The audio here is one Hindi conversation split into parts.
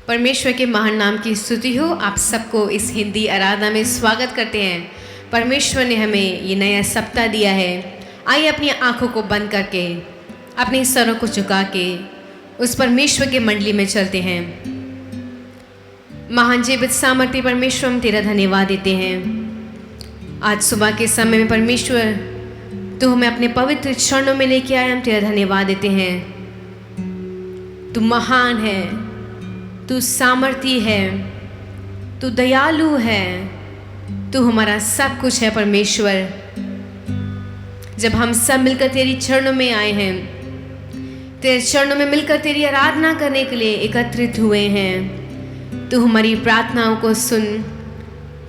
परमेश्वर के महान नाम की स्तुति हो। आप सबको इस हिंदी आराधना में स्वागत करते हैं। परमेश्वर ने हमें ये नया सप्ताह दिया है। आइए अपनी आंखों को बंद करके, अपने सरों को झुका के उस परमेश्वर के मंडली में चलते हैं। महान जीवित सामर्थ्य परमेश्वर, हम तेरा धन्यवाद देते हैं। आज सुबह के समय में परमेश्वर तू हमें अपने पवित्र चरणों में लेके आए। हम तेरा धन्यवाद देते हैं। तू महान है, तू सामर्थी है, तू दयालु है, तू हमारा सब कुछ है परमेश्वर। जब हम सब मिलकर तेरी चरणों में आए हैं, तेरे चरणों में मिलकर तेरी आराधना करने के लिए एकत्रित हुए हैं, तू हमारी प्रार्थनाओं को सुन,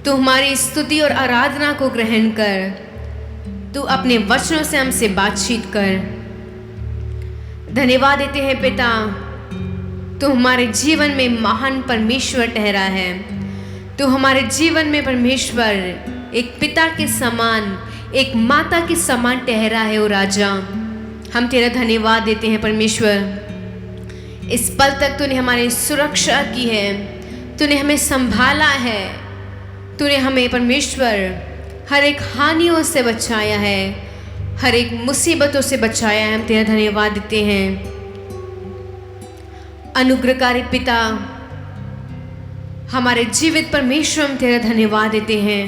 तू हमारी स्तुति और आराधना को ग्रहण कर, तू अपने वचनों से हमसे बातचीत कर। धन्यवाद देते हैं पिता, तू हमारे जीवन में महान परमेश्वर ठहरा है। तू हमारे जीवन में परमेश्वर एक पिता के समान, एक माता के समान ठहरा है। ओ राजा, हम तेरा धन्यवाद देते हैं परमेश्वर। इस पल तक तूने हमारी सुरक्षा की है, तूने हमें संभाला है, तूने हमें परमेश्वर हर एक हानियों से बचाया है, हर एक मुसीबतों से बचाया है। हम तेरा धन्यवाद देते हैं। अनुग्रहकारी पिता, हमारे जीवित परमेश्वर, हम तेरा धन्यवाद देते हैं।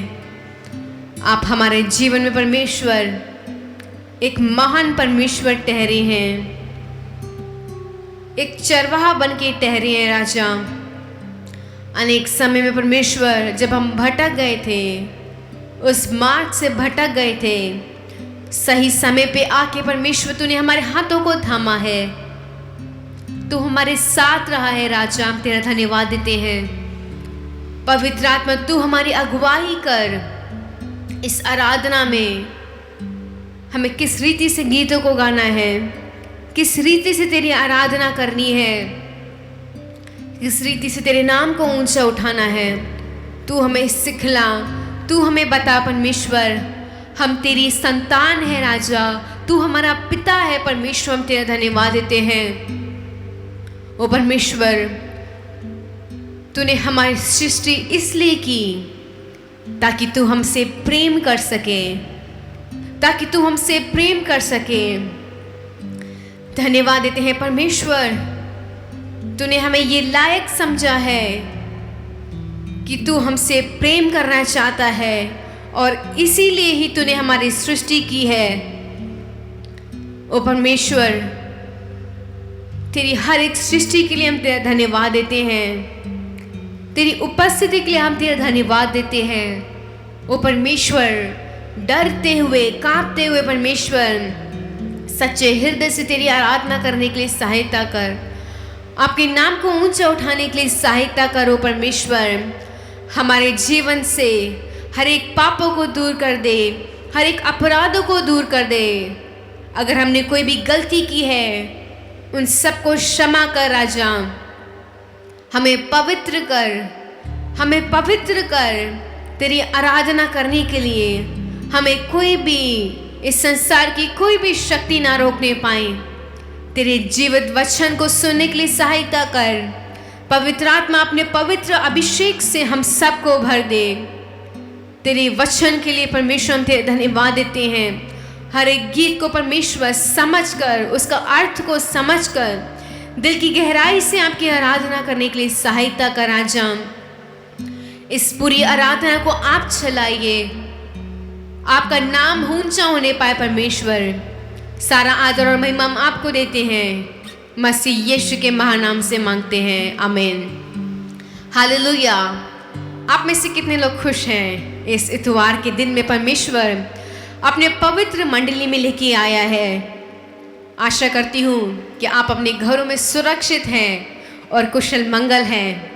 आप हमारे जीवन में परमेश्वर एक महान परमेश्वर ठहरे हैं, एक चरवाहा बन के ठहरे हैं राजा। अनेक समय में परमेश्वर जब हम भटक गए थे, उस मार्ग से भटक गए थे, सही समय पे आके परमेश्वर तूने हमारे हाथों को थामा है, तू हमारे साथ रहा है राजा। हम तेरा धन्यवाद देते हैं। पवित्र आत्मा, तू हमारी अगुवाई कर। इस आराधना में हमें किस रीति से गीतों को गाना है, किस रीति से तेरी आराधना करनी है, किस रीति से तेरे नाम को ऊंचा उठाना है, तू हमें सिखला, तू हमें बता परमेश्वर। हम तेरी संतान है राजा, तू हमारा पिता है परमेश्वर। हम तेरा धन्यवाद देते हैं। ओ परमेश्वर, तूने हमारी सृष्टि इसलिए की ताकि तू हमसे प्रेम कर सके, ताकि तू हमसे प्रेम कर सके। धन्यवाद देते हैं परमेश्वर, तूने हमें ये लायक समझा है कि तू हमसे प्रेम करना चाहता है और इसीलिए ही तूने हमारी सृष्टि की है। ओ परमेश्वर, तेरी हर एक सृष्टि के लिए हम तेरा धन्यवाद देते हैं। तेरी उपस्थिति के लिए हम तेरा धन्यवाद देते हैं। ओ परमेश्वर, डरते हुए, कांपते हुए परमेश्वर, सच्चे हृदय से तेरी आराधना करने के लिए सहायता कर। आपके नाम को ऊंचा उठाने के लिए सहायता करो परमेश्वर। हमारे जीवन से हर एक पापों को दूर कर दे, हर एक अपराधों को दूर कर दे। अगर हमने कोई भी गलती की है, उन सबको क्षमा कर राजा। हमें पवित्र कर, हमें पवित्र कर तेरी आराधना करने के लिए। हमें कोई भी, इस संसार की कोई भी शक्ति ना रोकने पाए। तेरे जीवित वचन को सुनने के लिए सहायता कर। पवित्र आत्मा अपने पवित्र अभिषेक से हम सबको भर दे। तेरे वचन के लिए परमेश्वर हम तेरे धन्यवाद देते हैं। हर एक गीत को परमेश्वर समझकर, उसका अर्थ को समझकर, दिल की गहराई से आपकी आराधना करने के लिए सहायता कर राजा। इस पूरी आराधना को आप चलाइए, आपका नाम ऊंचा होने पाए परमेश्वर। सारा आदर और महिमा हम आपको देते हैं। मसीह यीशु के महानाम से मांगते हैं, आमीन। हालेलुया। आप में से कितने लोग खुश हैं इस इतवार के दिन में परमेश्वर अपने पवित्र मंडली में लेके आया है। आशा करती हूँ कि आप अपने घरों में सुरक्षित हैं और कुशल मंगल हैं।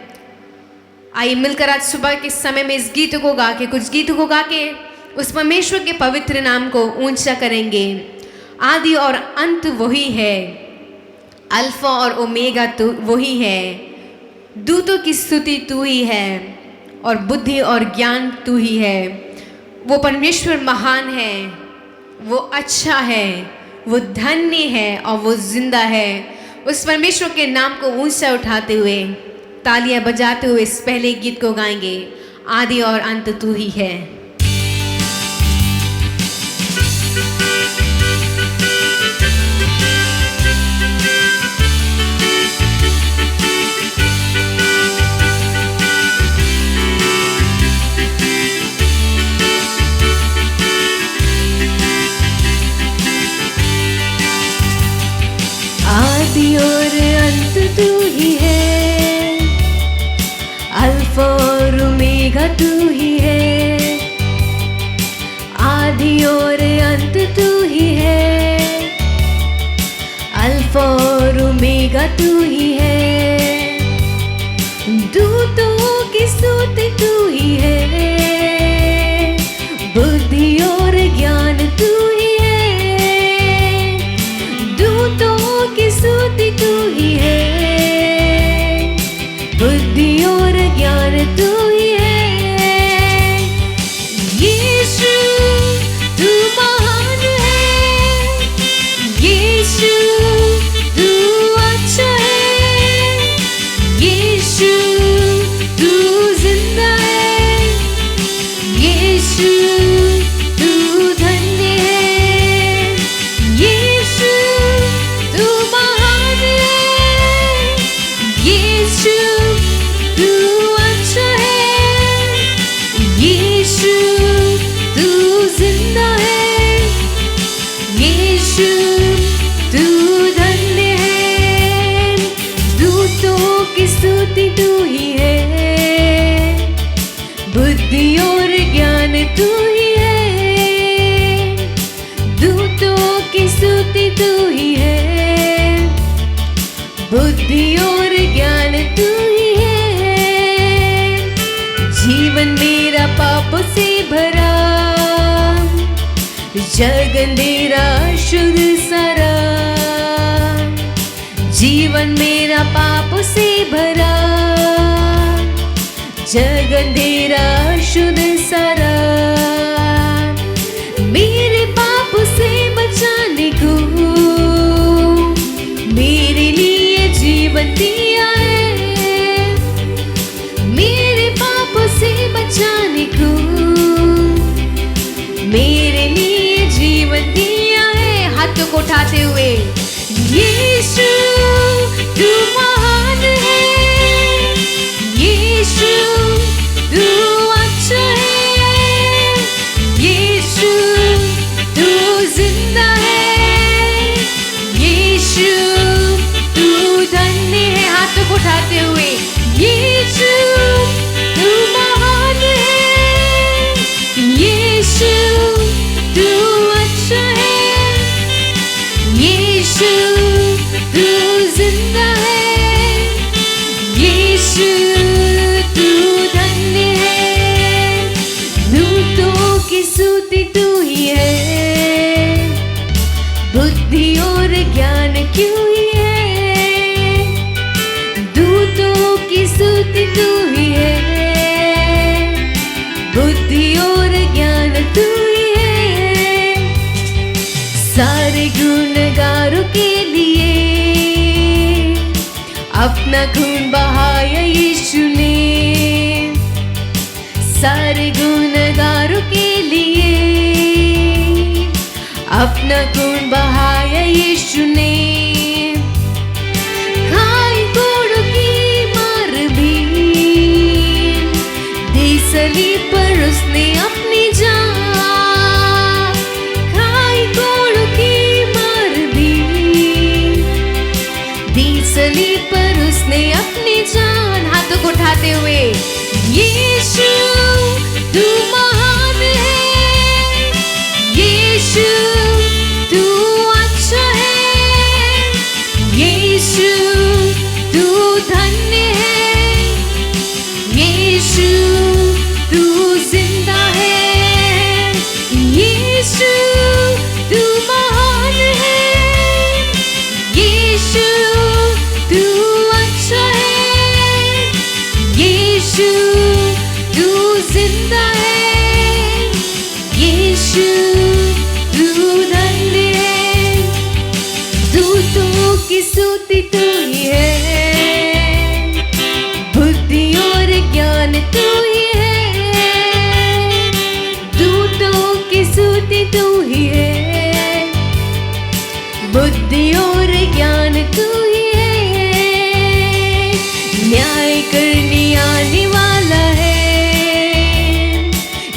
आइए मिलकर आज सुबह के समय में इस गीत को गा के, कुछ गीतों को गा के उस परमेश्वर के पवित्र नाम को ऊंचा करेंगे। आदि और अंत वही है, अल्फा और ओमेगा तो वही है। दूतों की स्तुति तू ही है और बुद्धि और ज्ञान तू ही है। वो परमेश्वर महान है, वो अच्छा है, वो धन्य है और वो जिंदा है। उस परमेश्वर के नाम को ऊंचा उठाते हुए तालियां बजाते हुए इस पहले गीत को गाएंगे, आदि और अंत तू ही है। आदि और अंत तू ही है, अल्फा और ओमेगा तू ही है। आदि और अंत तू ही है, अल्फा और ओमेगा तू ही है। दूतों की स्तुति तू ही है, बुद्धि और ज्ञान तू ही है। दूतों की स्तुति तू ही है, बुद्धि और ज्ञान तू ही है। यीशु तू महान है, यीशु तू अच्छा है, यीशु तू जिंदा है, यीशु तू धन्य है। यीशु तू महान है, यीशु तू अच्छा है, यीशु तू जिंदा है, यीशु तू धन्य है। दूतों की स्तुति तू ही है, बुद्धि और ज्ञान तू ही है। दूतों की स्तुति तू ही है, बुद्धि और ज्ञान तू ही है। जीवन मेरा पापों से भरा, जग अंधेरा शुद्ध सारा। जीवन मेरा पापों से भरा, जग अंधेरा शुद्ध सारा। मेरे पापों से बचाने को मेरे लिए जीवन दिया है। मेरे पापों से बचाने को मेरे लिए जीवन दिया है। हाथों को उठाते हुए, यीशु तू महान है, यीशु तू अच्छा है, यीशु तू जिंदा है, यीशु तू धन्य है। हाथों को उठाते हुए, यीशु तू महान है, यीशु तू अच्छा है, यीशु तू जिंदा है, यीशु तू धन्य है। दूतों की स्तुति तू ही है, बुद्धि और ज्ञान क्यों ही है। दूतों की स्तुति तू ही है, बुद्धि और ज्ञान तू ही है। सारे गुनहगारों के लिए अपना खून बहाया यीशु ने। सारे गुनहगारों के लिए अपना खून बहाया यीशु ने। खाई कोड़ों की मार भी दी सलीब पर उसने अपनी जान। खाई कोड़ों की मार भी दी सलीब पर उसने अपनी जान। हाथों को उठाते हुए, यीशु तू महान है, यीशु तू अच्छा है, यीशु तू धन्य है, यीशु तू जिंदा है, यीशु तू महान है, यीशु तू अच्छा है, यीशु तू जिंदा है, यीशु तू धन्य है। दूतों की स्तुति तू ही है, बुद्धि और ज्ञान तू ही है, न्याय करने आने वाला है,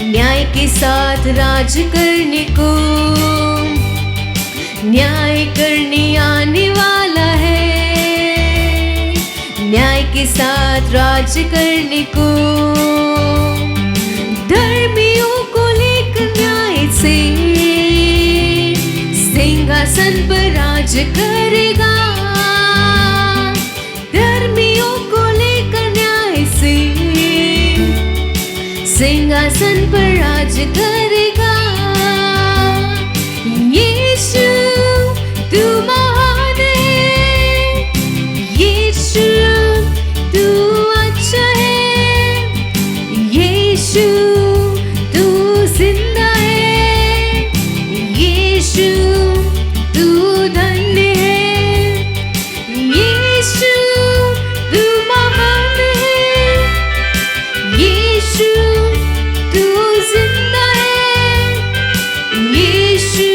न्याय के साथ राज करने को, न्याय करने आने वाला है, न्याय के साथ राज करने को। धर्मियों को लेकर न्याय से सिंहासन पर राज करेगा, धर्मियों को लेकर न्याय से सिंहासन पर राज करेगा। यीशु तू महान है, यीशु तू अच्छा है, यीशु तू जिंदा है, यीशु तू धन्य है, यीशु तू महान है, यीशु तू जिंदा है, यीशु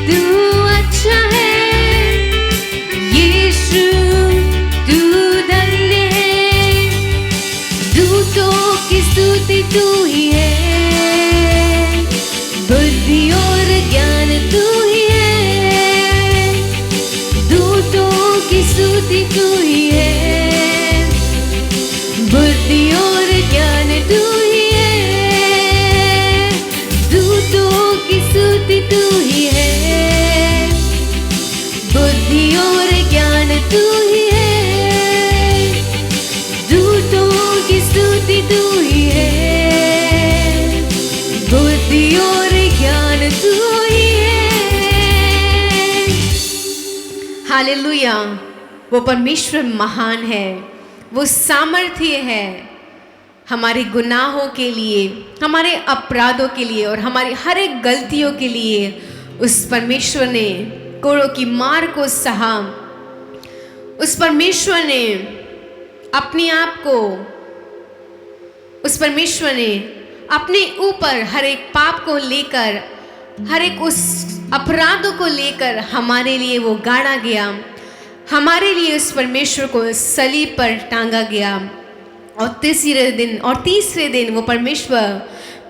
तू अच्छा है, यीशु तू धन्य है। दूतों की स्तुति तू ही है, बुद्धि और ज्ञान तू ही है, दूतों की स्तुति तू ही है, बुद्धि और ज्ञान तू ही है, दूतों की स्तुति तू ही है, बुद्धि और ज्ञान तू ही है, दूतों की स्तुति तू ही है, बुद्धि और ज्ञान तू ही है। हालेलुया। वो परमेश्वर महान है, वो सामर्थ्य है हमारे गुनाहों के लिए, हमारे अपराधों के लिए और हमारी हर एक गलतियों के लिए। उस परमेश्वर ने कोड़ों की मार को सहा, उस परमेश्वर ने अपने आप को, उस परमेश्वर ने अपने ऊपर हर एक पाप को लेकर, हर एक उस अपराधों को लेकर हमारे लिए वो गाड़ा गया, हमारे लिए उस परमेश्वर को सलीब पर टांगा गया। और तीसरे दिन वो परमेश्वर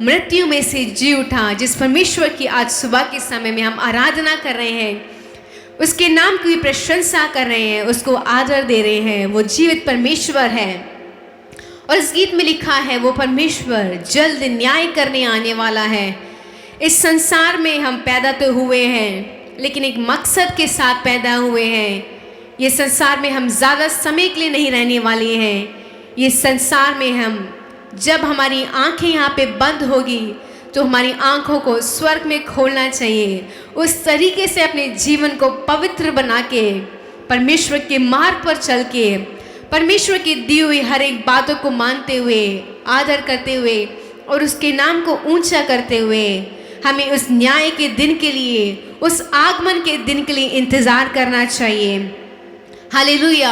मृत्यु में से जी उठा, जिस परमेश्वर की आज सुबह के समय में हम आराधना कर रहे हैं, उसके नाम की प्रशंसा कर रहे हैं, उसको आदर दे रहे हैं। वो जीवित परमेश्वर है और इस गीत में लिखा है वो परमेश्वर जल्द न्याय करने आने वाला है। इस संसार में हम पैदा तो हुए हैं, लेकिन एक मकसद के साथ पैदा हुए हैं। ये संसार में हम ज़्यादा समय के लिए नहीं रहने वाले हैं। ये संसार में हम, जब हमारी आंखें यहाँ पे बंद होगी तो हमारी आंखों को स्वर्ग में खोलना चाहिए, उस तरीके से अपने जीवन को पवित्र बना के, परमेश्वर के मार्ग पर चल के, परमेश्वर की दी हुई हर एक बातों को मानते हुए, आदर करते हुए और उसके नाम को ऊंचा करते हुए हमें उस न्याय के दिन के लिए, उस आगमन के दिन के लिए इंतज़ार करना चाहिए। हालेलुया।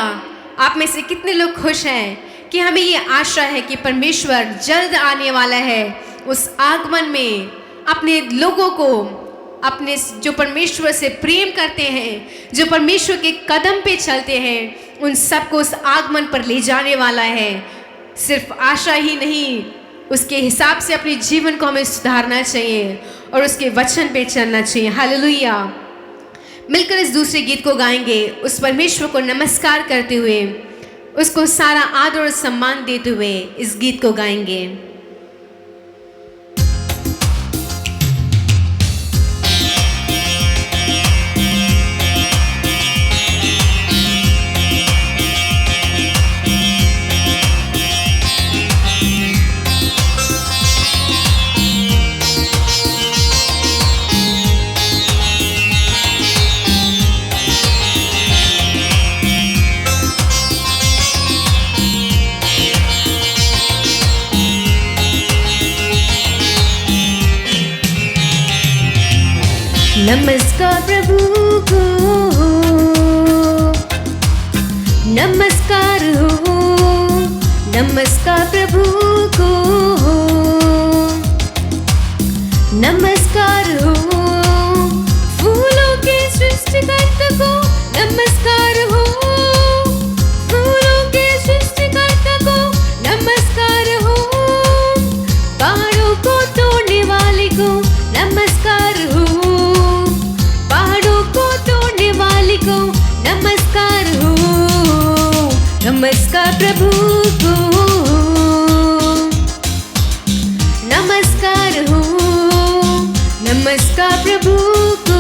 आप में से कितने लोग खुश हैं कि हमें ये आशा है कि परमेश्वर जल्द आने वाला है। उस आगमन में अपने लोगों को, अपने जो परमेश्वर से प्रेम करते हैं, जो परमेश्वर के कदम पे चलते हैं, उन सबको उस आगमन पर ले जाने वाला है। सिर्फ आशा ही नहीं, उसके हिसाब से अपने जीवन को हमें सुधारना चाहिए और उसके वचन पे चलना चाहिए। हालेलुया। मिलकर इस दूसरे गीत को गाएंगे, उस परमेश्वर को नमस्कार करते हुए, उसको सारा आदर और सम्मान देते हुए इस गीत को गाएंगे। नमस्कार प्रभु को, नमस्कार हो, नमस्कार प्रभु को, नमस्कार हो, फूलों की सृष्टि नमस्कार प्रभु को, नमस्कार हो, नमस्कार प्रभु को,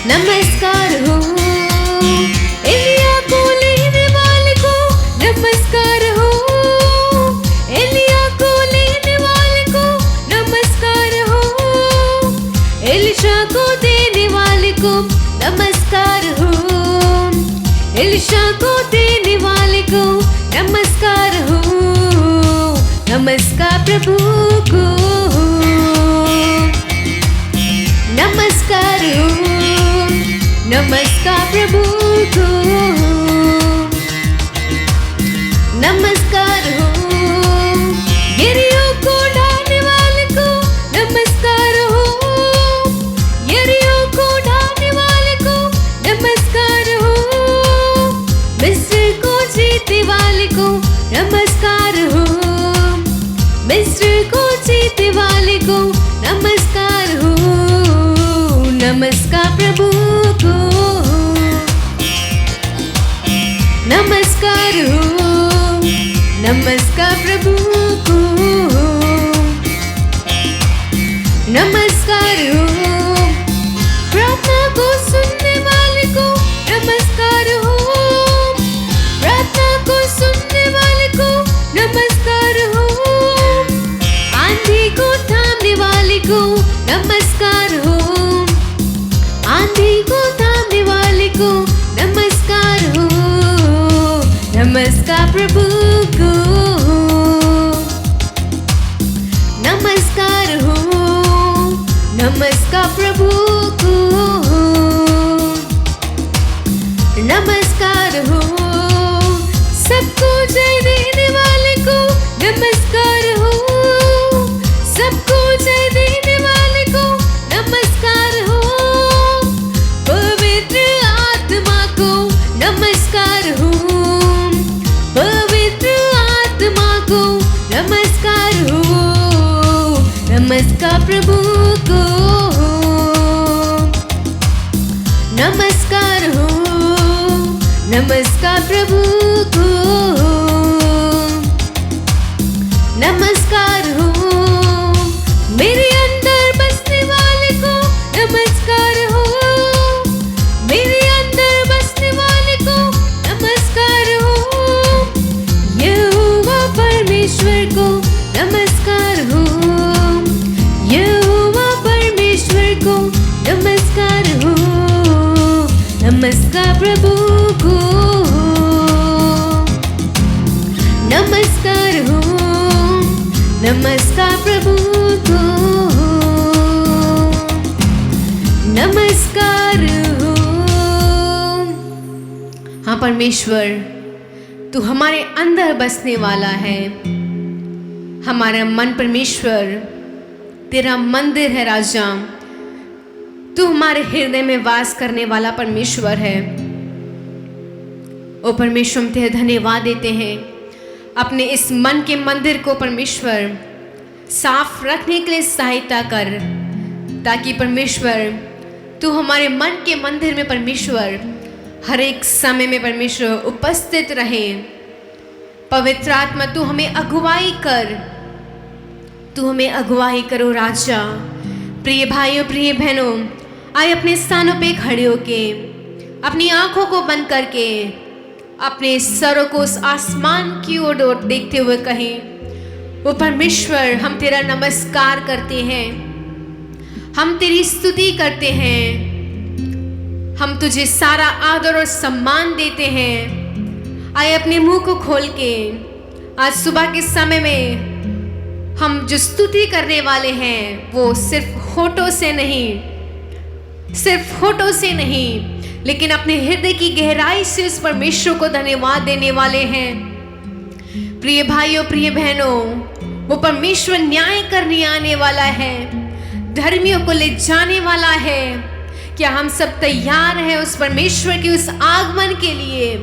नमस्कार हो। एलिया को लेने वाले को नमस्कार हो, एलिया को लेने वाले को नमस्कार हो, एलिशा को देने वाले को नमस्कार हो, एलिशा को देने वाले को नमस्कार हो। नमस्कार प्रभु को, नमस्कार हो, नमस्कार प्रभु को, नमस्कार हो। यरीहो को ढाने वाले को नमस्कार हो, यरीहो को ढाने वाले को नमस्कार हो, मिस्र को जीतने वाले को नमस्कार हो, मिस्र को जीतने वाले को नमस्कार हो। नमस्कार प्रभु को, नमस्कार हो, नमस्कार प्रभु को, नमस्कार हो। प्रार्थना को सुनने वाले को नमस्कार हो, प्रार्थना को सुनने वाले को नमस्कार हो, आंधी को थामने वाले को नमस्कार हो, आंधी को थामने वाले को नमस्कार हो। नमस्कार प्रभु को, नमस्कार हो, नमस्कार प्रभु को, नमस्कार हो। सबको जय देने वाले को नमस्कार हो, सबको जय देने वाले को नमस्कार हो, पवित्र आत्मा को नमस्कार हो, पवित्र आत्मा को नमस्कार हो। नमस्कार प्रभु को, नमस्कार हो, नमस्कार प्रभु को, नमस्कार हो। मेरे अंदर बसने वाले को नमस्कार हो, मेरे अंदर बसने वाले को नमस्कार हो, यहोवा परमेश्वर को नमस्कार हो, यहोवा परमेश्वर को नमस्कार हो। नमस्कार प्रभु को, नमस्कार हो, नमस्कार प्रभु को, नमस्कार हो। हाँ परमेश्वर, तू हमारे अंदर बसने वाला है। हमारा मन परमेश्वर तेरा मंदिर है राजा। तू हमारे हृदय में वास करने वाला परमेश्वर है। ओ परमेश्वर, हम तेरा धन्यवाद देते हैं अपने इस मन के मंदिर को परमेश्वर साफ रखने के लिए सहायता कर, ताकि परमेश्वर तू हमारे मन के मंदिर में परमेश्वर हर एक समय में परमेश्वर उपस्थित रहे। पवित्र आत्मा तू हमें अगुवाई कर, तू हमें अगुवाई करो राजा। प्रिय भाइयों प्रिय बहनों, आए अपने स्थानों पे खड़े होके अपनी आंखों को बंद करके अपने सरों को उस आसमान की ओर देखते हुए कहें, वो परमेश्वर, हम तेरा नमस्कार करते हैं, हम तेरी स्तुति करते हैं, हम तुझे सारा आदर और सम्मान देते हैं। आए अपने मुंह को खोल के आज सुबह के समय में हम जो स्तुति करने वाले हैं वो सिर्फ होठों से नहीं, सिर्फ होठों से नहीं, लेकिन अपने हृदय की गहराई से उस परमेश्वर को धन्यवाद देने वाले हैं। प्रिय भाइयों प्रिय बहनों, वो परमेश्वर न्याय करने आने वाला है, धर्मियों को ले जाने वाला है। क्या हम सब तैयार हैं उस परमेश्वर के उस आगमन के लिए?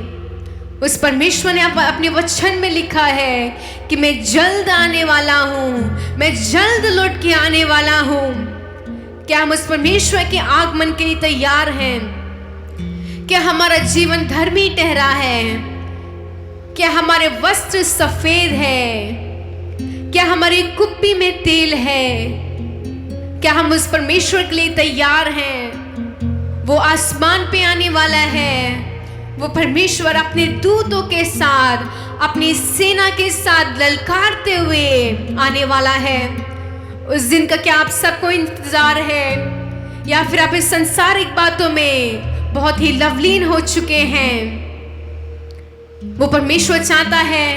उस परमेश्वर ने अपने वचन में लिखा है कि मैं जल्द आने वाला हूँ, मैं जल्द लौट के आने वाला हूँ। क्या हम उस परमेश्वर के आगमन के लिए तैयार हैं? क्या हमारा जीवन धर्मी ठहरा है? क्या हमारे वस्त्र सफेद है? क्या हमारी कुप्पी में तेल है? क्या हम उस परमेश्वर के लिए तैयार हैं? वो आसमान पे आने वाला है। वो परमेश्वर अपने दूतों के साथ, अपनी सेना के साथ ललकारते हुए आने वाला है। उस दिन का क्या आप सबको इंतजार है, या फिर आप इस सांसारिक बातों में बहुत ही लवलीन हो चुके हैं? वो परमेश्वर चाहता है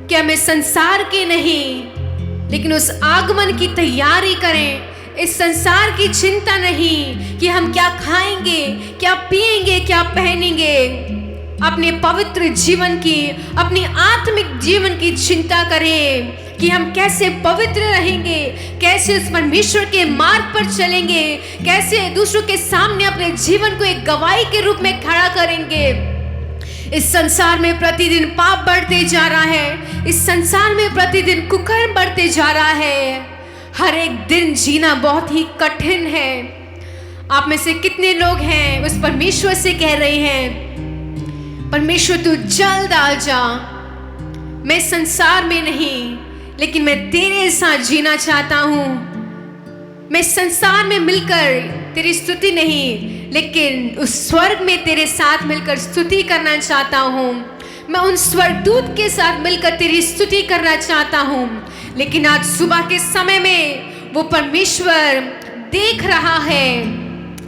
कि हम इस संसार के नहीं, लेकिन उस आगमन की तैयारी करें। इस संसार की चिंता नहीं कि हम क्या खाएंगे, क्या पिएंगे, क्या पहनेंगे। अपने पवित्र जीवन की, अपनी आत्मिक जीवन की चिंता करें कि हम कैसे पवित्र रहेंगे, कैसे उस परमेश्वर के मार्ग पर चलेंगे, कैसे दूसरों के सामने अपने जीवन को एक गवाही के रूप में खड़ा करेंगे। इस संसार में प्रतिदिन पाप बढ़ते जा रहा है। इस संसार में प्रतिदिन कुकर्म बढ़ते जा रहा है। हर एक दिन जीना बहुत ही कठिन है। आप में से कितने लोग हैं उस परमेश्वर से कह रहे हैं, परमेश्वर तू जल्द आ जा। मैं संसार में नहीं, लेकिन मैं तेरे साथ जीना चाहता हूँ। मैं संसार में मिलकर तेरी स्तुति नहीं, लेकिन उस स्वर्ग में तेरे साथ मिलकर स्तुति करना चाहता हूँ। मैं उन स्वर्गदूत के साथ मिलकर तेरी स्तुति करना चाहता हूँ। लेकिन आज सुबह के समय में वो परमेश्वर देख रहा है,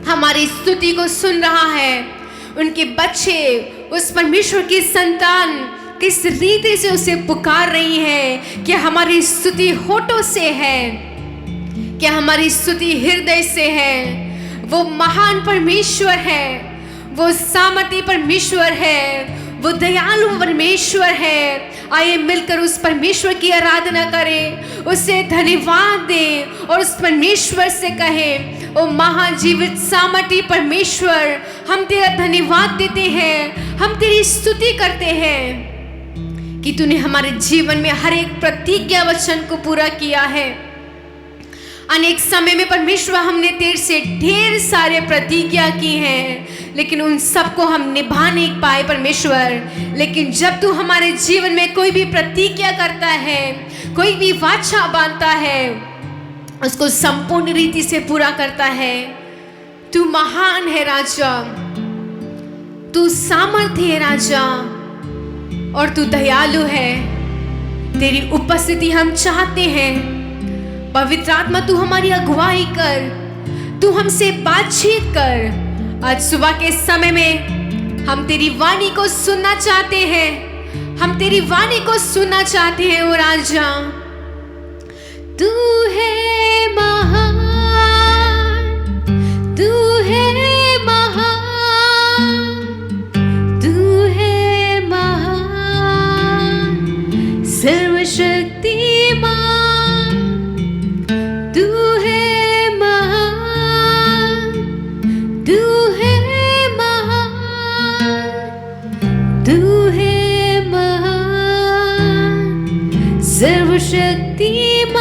हमारी स्तुति को सुन रहा है। उनके बच्चे, उस परमेश्वर की संतान किस रीति से उसे पुकार रही है। क्या हमारी स्तुति होठों से है? क्या हमारी स्तुति हृदय से है? वो महान परमेश्वर है, वो सामर्थी परमेश्वर है, वो दयालु परमेश्वर है। आइए मिलकर उस परमेश्वर की आराधना करें, उसे धन्यवाद दें और उस परमेश्वर से कहें, ओ महाजीवित सामर्थी परमेश्वर, हम तेरा धन्यवाद देते हैं, हम तेरी स्तुति करते हैं कि तूने हमारे जीवन में हर एक प्रतिज्ञा वचन को पूरा किया है। अनेक समय में परमेश्वर हमने तेरे से ढेर सारे प्रतिज्ञा की हैं, लेकिन उन सबको हम निभा नहीं पाए परमेश्वर। लेकिन जब तू हमारे जीवन में कोई भी प्रतिज्ञा करता है, कोई भी वाचा बांधता है, उसको संपूर्ण रीति से पूरा करता है। तू महान है राजा, तू सामर्थ्य है राजा, और तू दयालु है। तेरी उपस्थिति हम चाहते हैं। पवित्र आत्मा तू हमारी अगुवाई कर, तू हमसे बातचीत कर। आज सुबह के समय में हम तेरी वाणी को सुनना चाहते हैं, हम तेरी वाणी को सुनना चाहते हैं। ओ राजा, तू है महान, तू है महान, तू है महान, सर्वशक्तिमान। सर्वशक्तिमान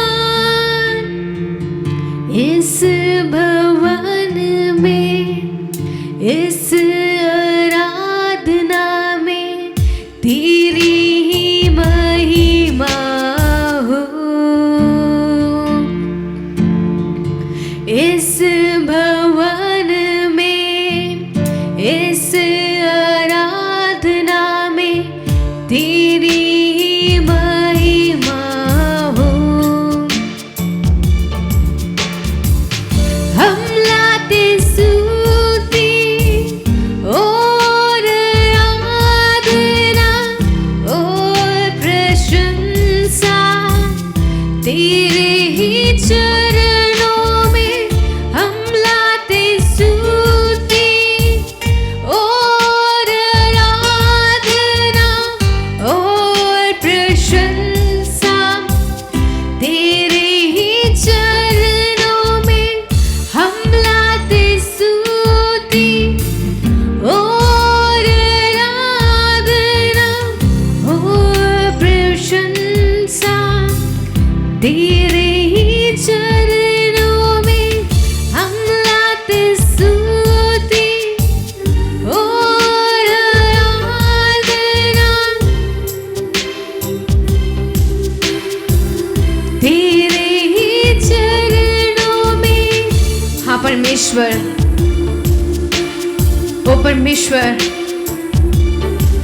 ओ परमेश्वर,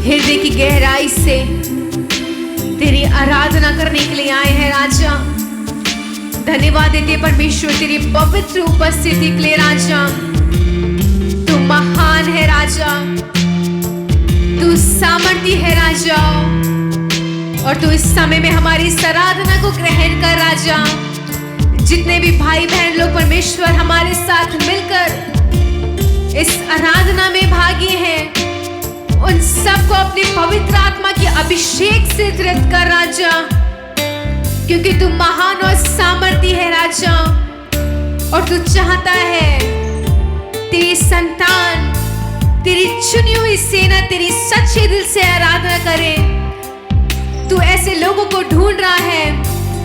हृदय की गहराई से तेरी आराधना करने के लिए आए हैं राजा। धन्यवाद देते परमेश्वर तेरी पवित्र उपस्थिति के लिए राजा। तू महान है राजा, तू सामर्थी है राजा, और तू इस समय में हमारी इस आराधना को ग्रहण कर राजा। जितने भी भाई बहन लोग परमेश्वर हमारे साथ मिलकर इस आराधना में भागी हैं, उन सबको अपने पवित्र आत्मा की अभिषेक से धृत कर राजा, क्योंकि तू महान और सामर्थी है राजा। और तू चाहता है तेरी संतान, तेरी चुनी हुई सेना तेरी सच्चे दिल से आराधना करे। तू ऐसे लोगों को ढूंढ रहा है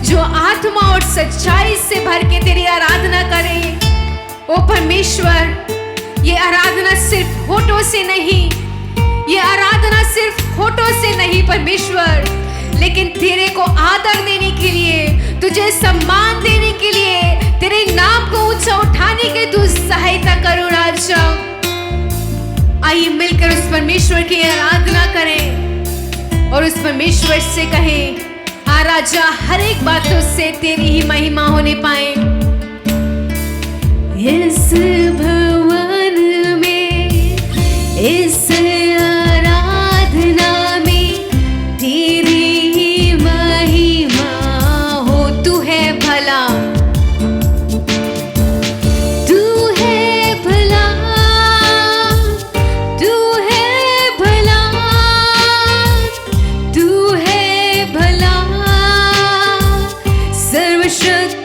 जो आत्मा और सच्चाई से भर के तेरी आराधना करे। ओ परमेश्वर, ये आराधना सिर्फ होठों से नहीं, ये आराधना सिर्फ होठों से नहीं परमेश्वर, लेकिन तेरे को आदर देने के लिए, तुझे सम्मान देने के लिए, तेरे नाम को ऊंचा उठाने के तू सहायता करो राजा। आइए मिलकर उस परमेश्वर की आराधना करें और उस परमेश्वर से कहें, हाँ राजा, हर एक बातों से तेरी ही महिमा होने पाए। इस भवन में, इस आराधना में तेरी ही महिमा हो। तू है भला, तू है भला, तू है भला, तू है भला, सर्वशक्तिमान,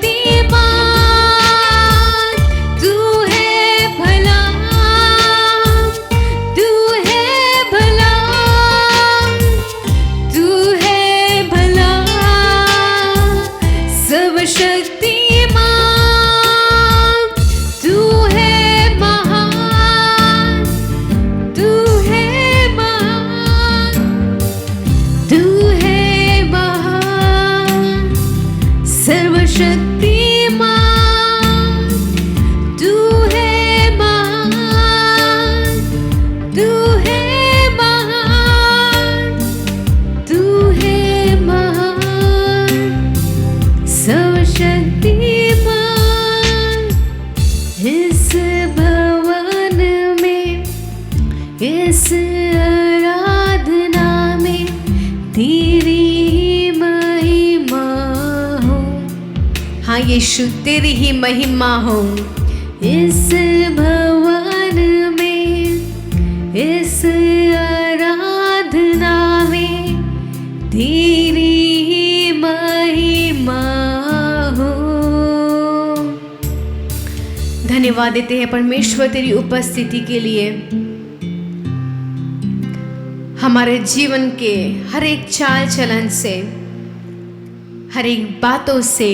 तू है भला, तू है भला, तू है भला, सर्वशक्तिमान, तू है महान, तू है महान, तू है महान, सर्वशक्तिमान, तू है महान, तू है महान, तू है महान, सर्वशक्तिमान। इस भवन में, इस आराधना में तेरी ही महिमा हो। हाँ यीशु, तेरी ही महिमा हो। इस भवन में, इस आराधना में तेरी ही महिमा हो। धन्यवाद देते हैं परमेश्वर तेरी उपस्थिति के लिए। हमारे जीवन के हर एक चाल चलन से, हर एक बातों से,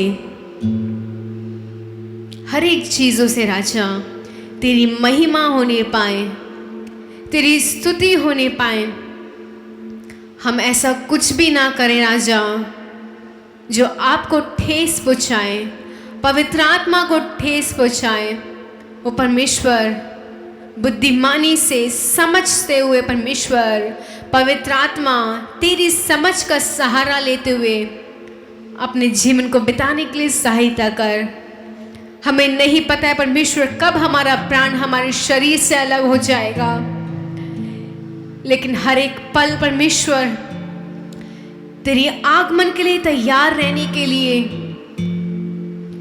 हर एक चीजों से राजा तेरी महिमा होने पाए, तेरी स्तुति होने पाए। हम ऐसा कुछ भी ना करें राजा जो आपको ठेस पहुँचाए, पवित्र आत्मा को ठेस पहुँचाए। वो परमेश्वर, बुद्धिमानी से समझते हुए परमेश्वर, पवित्र आत्मा तेरी समझ का सहारा लेते हुए अपने जीवन को बिताने के लिए सहायता कर। हमें नहीं पता है परमेश्वर कब हमारा प्राण हमारे शरीर से अलग हो जाएगा, लेकिन हर एक पल परमेश्वर तेरी आगमन के लिए तैयार रहने के लिए,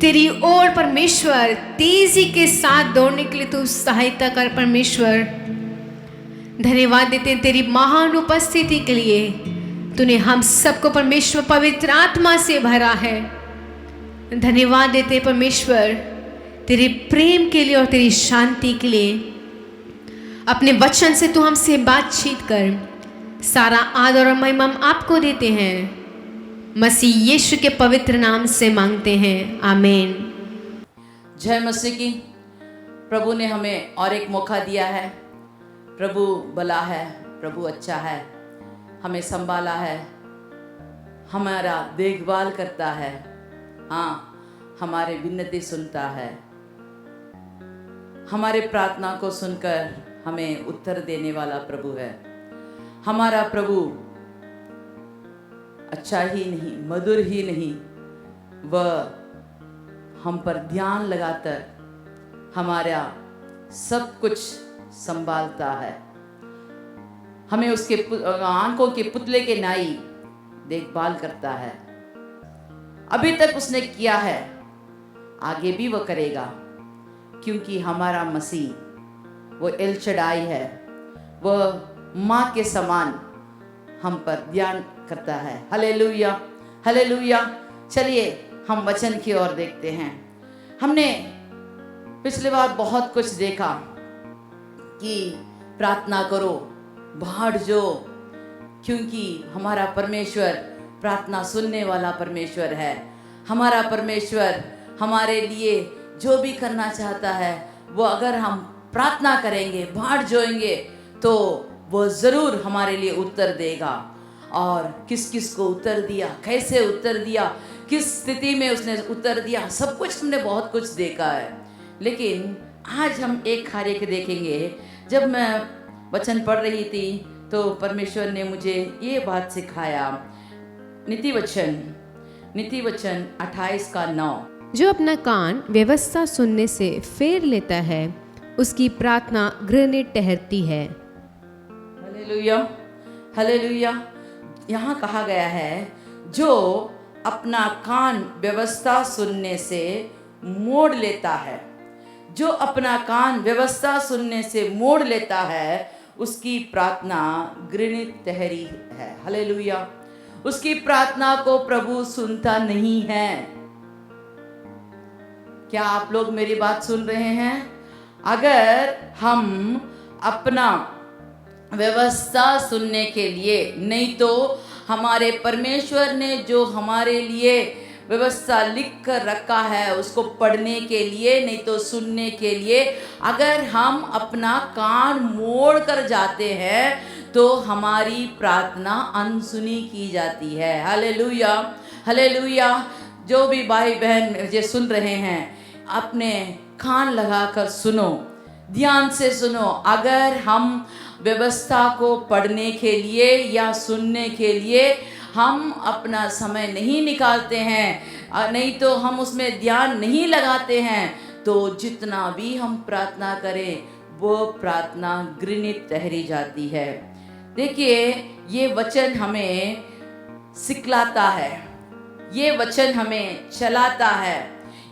तेरी ओर परमेश्वर तेजी के साथ दौड़ने के लिए तू सहायता कर परमेश्वर। धन्यवाद देते हैं तेरी महान उपस्थिति के लिए। तूने हम सबको परमेश्वर पवित्र आत्मा से भरा है। धन्यवाद देते हैं परमेश्वर तेरे प्रेम के लिए और तेरी शांति के लिए। अपने वचन से तू हमसे बातचीत कर। सारा आदर और महिमा हम आपको देते हैं, मसीह यीशु के पवित्र नाम से मांगते हैं, आमीन। जय मसीह की। प्रभु ने हमें और एक मौका दिया है। प्रभु भला है, प्रभु अच्छा है, हमें संभाला है, हमारा देखभाल करता है, हाँ हमारे विनती सुनता है, हमारे प्रार्थना को सुनकर हमें उत्तर देने वाला प्रभु है। हमारा प्रभु अच्छा ही नहीं, मधुर ही नहीं, वह हम पर ध्यान लगाकर हमारा सब कुछ संभालता है। हमें उसके आंखों के पुतले के नाई देखभाल करता है। अभी तक उसने किया है, आगे भी वह करेगा, क्योंकि हमारा मसीह वो एल शडाई है। वह माँ के समान हम पर ध्यान करता है। Hallelujah, hallelujah. चलिए हम वचन की ओर देखते हैं। हमने पिछले बार बहुत कुछ देखा कि प्रार्थना करो, भाड़ जो, क्योंकि हमारा परमेश्वर प्रार्थना सुनने वाला परमेश्वर है। हमारा परमेश्वर हमारे लिए जो भी करना चाहता है, वो अगर हम प्रार्थना करेंगे, भाड़ जोएंगे, तो वो ज़रूर हमारे लिए उत्तर देगा। और किस किस को उत्तर दिया, कैसे उत्तर दिया, किस स्थिति में उसने उत्तर दिया, सब कुछ हमने बहुत कुछ देखा है। लेकिन आज हम एक कार्य के देखेंगे। जब मैं वचन पढ़ रही थी तो परमेश्वर ने मुझे ये बात सिखाया। नीति वचन 28:9। जो अपना कान व्यवस्था सुनने से फेर लेता है, उसकी प्रार्थना घृणित ठहरती है। Hallelujah, hallelujah. यहाँ कहा गया है, जो अपना कान व्यवस्था सुनने से मोड़ लेता है, जो अपना कान व्यवस्था सुनने से मोड़ लेता है, उसकी प्रार्थना घृणित ठहरी है। हालेलुया। उसकी प्रार्थना को प्रभु सुनता नहीं है। क्या आप लोग मेरी बात सुन रहे हैं? अगर हम अपना व्यवस्था सुनने के लिए, नहीं तो हमारे परमेश्वर ने जो हमारे लिए व्यवस्था लिख कर रखा है उसको पढ़ने के लिए, नहीं तो सुनने के लिए, अगर हम अपना कान मोड़ कर जाते हैं तो हमारी प्रार्थना अनसुनी की जाती है। Hallelujah, hallelujah. जो भी भाई बहन मुझे सुन रहे हैं, अपने कान लगाकर सुनो, ध्यान से सुनो। अगर हम व्यवस्था को पढ़ने के लिए या सुनने के लिए हम अपना समय नहीं निकालते हैं, नहीं तो हम उसमें ध्यान नहीं लगाते हैं, तो जितना भी हम प्रार्थना करें वो प्रार्थना घृणित ठहरी जाती है। देखिए, ये वचन हमें सिखलाता है, ये वचन हमें चलाता है,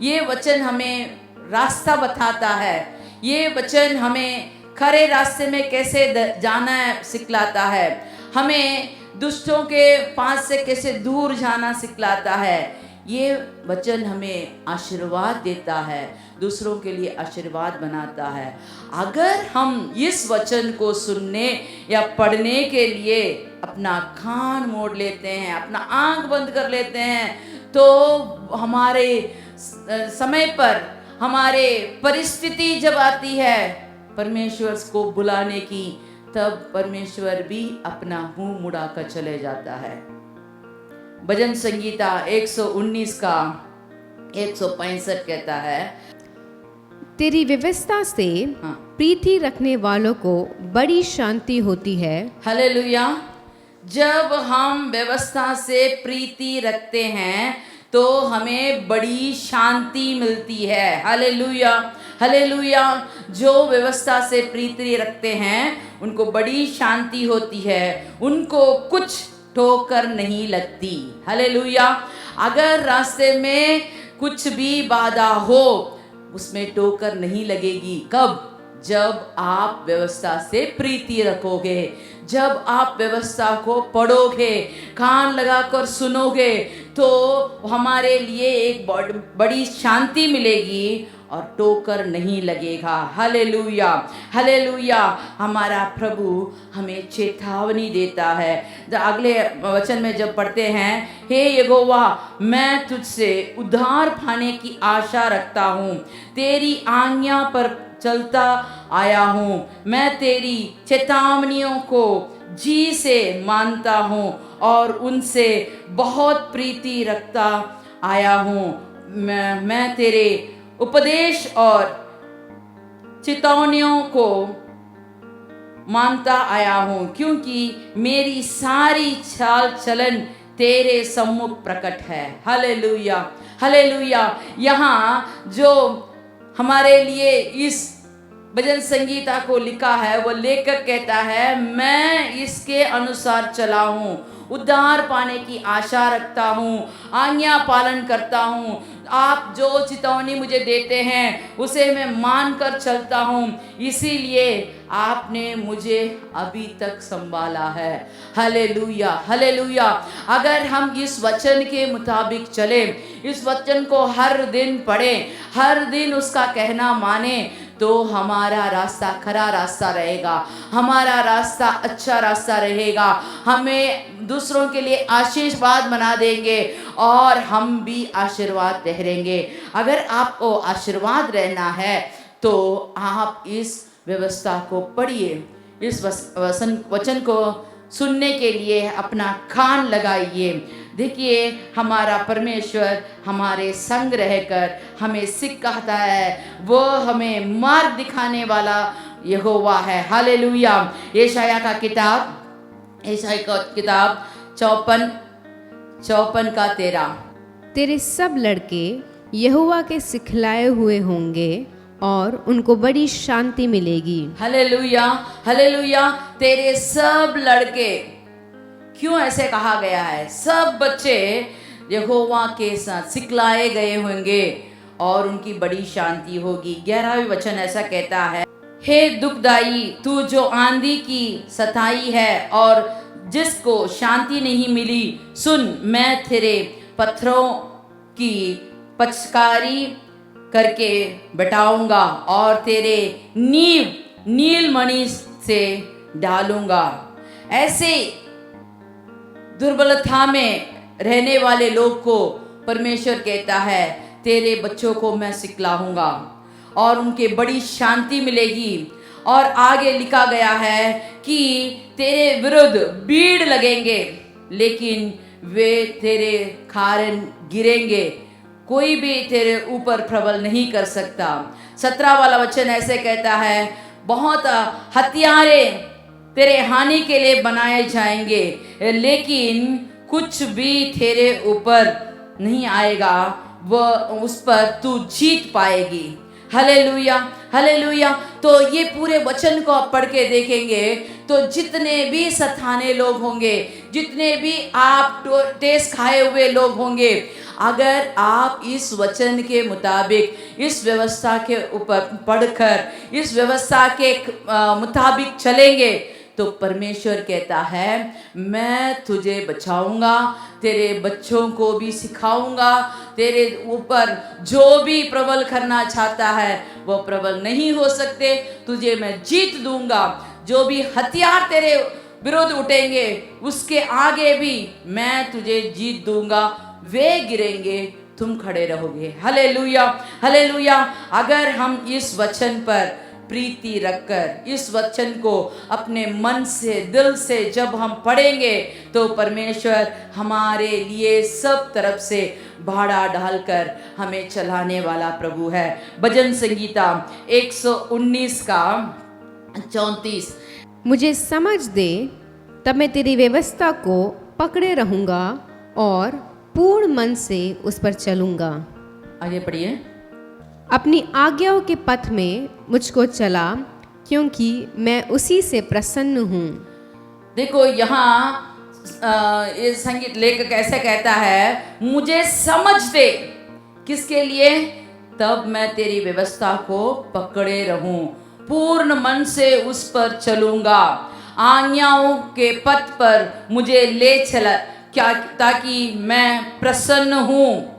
ये वचन हमें रास्ता बताता है, ये वचन हमें खरे रास्ते में कैसे जाना है सिखलाता है, हमें दुष्टों के पास से कैसे दूर जाना सिखलाता है। ये वचन हमें आशीर्वाद देता है, दूसरों के लिए आशीर्वाद बनाता है। अगर हम इस वचन को सुनने या पढ़ने के लिए अपना कान मोड़ लेते हैं, अपना आंख बंद कर लेते हैं, तो हमारे समय पर, हमारे परिस्थिति जब आती है परमेश्वर को बुलाने की, तब परमेश्वर भी अपना मुंह मुड़ाकर चले जाता है। भजन संगीता 119 का 165 कहता है, तेरी व्यवस्था से प्रीति रखने वालों को बड़ी शांति होती है। हालेलुया। जब हम व्यवस्था से प्रीति रखते हैं तो हमें बड़ी शांति मिलती है। Hallelujah, hallelujah. जो व्यवस्था से प्रीति रखते हैं उनको बड़ी शांति होती है, उनको कुछ ठोकर नहीं लगती। हालेलुया। अगर रास्ते में कुछ भी बाधा हो, उसमें ठोकर नहीं लगेगी। कब? जब आप व्यवस्था से प्रीति रखोगे, जब आप व्यवस्था को पढ़ोगे, कान लगाकर सुनोगे, तो हमारे लिए एक बड़ी शांति मिलेगी और टोकर नहीं लगेगा। Hallelujah, hallelujah. हमारा प्रभु हमें चेतावनी देता है। अगले वचन में जब पढ़ते हैं, हे यहोवा, मैं तुझसे उद्धार पाने की आशा रखता हूँ, तेरी आज्ञा पर चलता आया हूँ, मैं तेरी चेतावनियों को जी से मानता हूँ और उनसे बहुत प्रीति रखता आया हूँ। मैं तेरे उपदेश और चेतावनियों को मानता आया हूँ, क्योंकि मेरी सारी चाल चलन तेरे सम्मुख प्रकट है। Hallelujah, hallelujah. यहाँ जो हमारे लिए इस भजन संगीता को लिखा है, वो लेखक कहता है, मैं इसके अनुसार चला हूँ, उद्धार पाने की आशा रखता हूँ, आज्ञा पालन करता हूँ। आप जो चेतावनी मुझे देते हैं उसे मैं मान कर चलता हूँ, इसीलिए आपने मुझे अभी तक संभाला है। Hallelujah, hallelujah. अगर हम इस वचन के मुताबिक चले, इस वचन को हर दिन पढ़ें, हर दिन उसका कहना माने, तो हमारा रास्ता खरा रास्ता रहेगा, हमारा रास्ता अच्छा रास्ता रहेगा, हमें दूसरों के लिए आशीर्वाद बना देंगे और हम भी आशीर्वाद ठहरेंगे। अगर आपको आशीर्वाद रहना है तो आप इस व्यवस्था को पढ़िए, इस वचन को सुनने के लिए अपना कान लगाइए। देखिए, हमारा परमेश्वर हमारे संग रहकर हमें सिखाता है, वो हमें मार्ग दिखाने वाला यहोवा है। हालेलुया। यशाया का किताब 54 का 13। तेरे सब लड़के यहोवा के सिखलाए हुए होंगे और उनको बड़ी शांति मिलेगी। Hallelujah, hallelujah. तेरे सब लड़के, क्यों ऐसे कहा गया है? सब बच्चे यहोवा के साथ सिखलाए गए होंगे और उनकी बड़ी शांति होगी। 11वां वचन ऐसा कहता है, हे दुखदाई, तू जो आंधी की सताई है और जिसको शांति नहीं मिली, सुन, मैं तेरे पत्थरों की पचकारी करके बैठाऊंगा और तेरे नींव नीलमणि से डालूंगा। ऐसे दुर्बलता में रहने वाले लोग को परमेश्वर कहता है, तेरे बच्चों को मैं सिखलाऊंगा और उनके बड़ी शांति मिलेगी। और आगे लिखा गया है कि तेरे विरुद्ध भीड़ लगेंगे, लेकिन वे तेरे कारण गिरेंगे, कोई भी तेरे ऊपर प्रबल नहीं कर सकता। 17 वाला वचन ऐसे कहता है, बहुत हथियारे तेरे हानि के लिए बनाए जाएंगे, लेकिन कुछ भी तेरे ऊपर नहीं आएगा, वह उस पर तू जीत पाएगी। Hallelujah, hallelujah. तो ये पूरे वचन को आप पढ़ के देखेंगे तो जितने भी सताने लोग होंगे, जितने भी आप टेस्ट खाए हुए लोग होंगे, अगर आप इस वचन के मुताबिक, इस व्यवस्था के ऊपर पढ़कर, इस व्यवस्था के मुताबिक चलेंगे, तो परमेश्वर कहता है, मैं तुझे बचाऊंगा, तेरे बच्चों को भी सिखाऊंगा, तेरे ऊपर जो भी प्रबल करना चाहता है वो प्रबल नहीं हो सकते, तुझे मैं जीत दूंगा। जो भी हथियार तेरे विरोध उठेंगे उसके आगे भी मैं तुझे जीत दूंगा, वे गिरेंगे, तुम खड़े रहोगे। Hallelujah, hallelujah. अगर हम इस वचन पर प्रीति रखकर, इस वचन को अपने मन से, दिल से जब हम पढ़ेंगे, तो परमेश्वर हमारे लिए सब तरफ से भाड़ा डालकर हमें चलाने वाला प्रभु है। भजन संगीता 119 का 34। मुझे समझ दे, तब मैं तेरी व्यवस्था को पकड़े रहूंगा और पूर्ण मन से उस पर चलूंगा। आगे पढ़िए। अपनी आज्ञाओं के पथ में मुझको चला, क्योंकि मैं उसी से प्रसन्न हूँ। देखो, यहाँ ये संगीत लेखक ऐसे कहता है, मुझे समझ दे, किसके लिए? तब मैं तेरी व्यवस्था को पकड़े रहूं, पूर्ण मन से उस पर चलूंगा, आज्ञाओं के पथ पर मुझे ले चला, क्या, ताकि मैं प्रसन्न हूँ,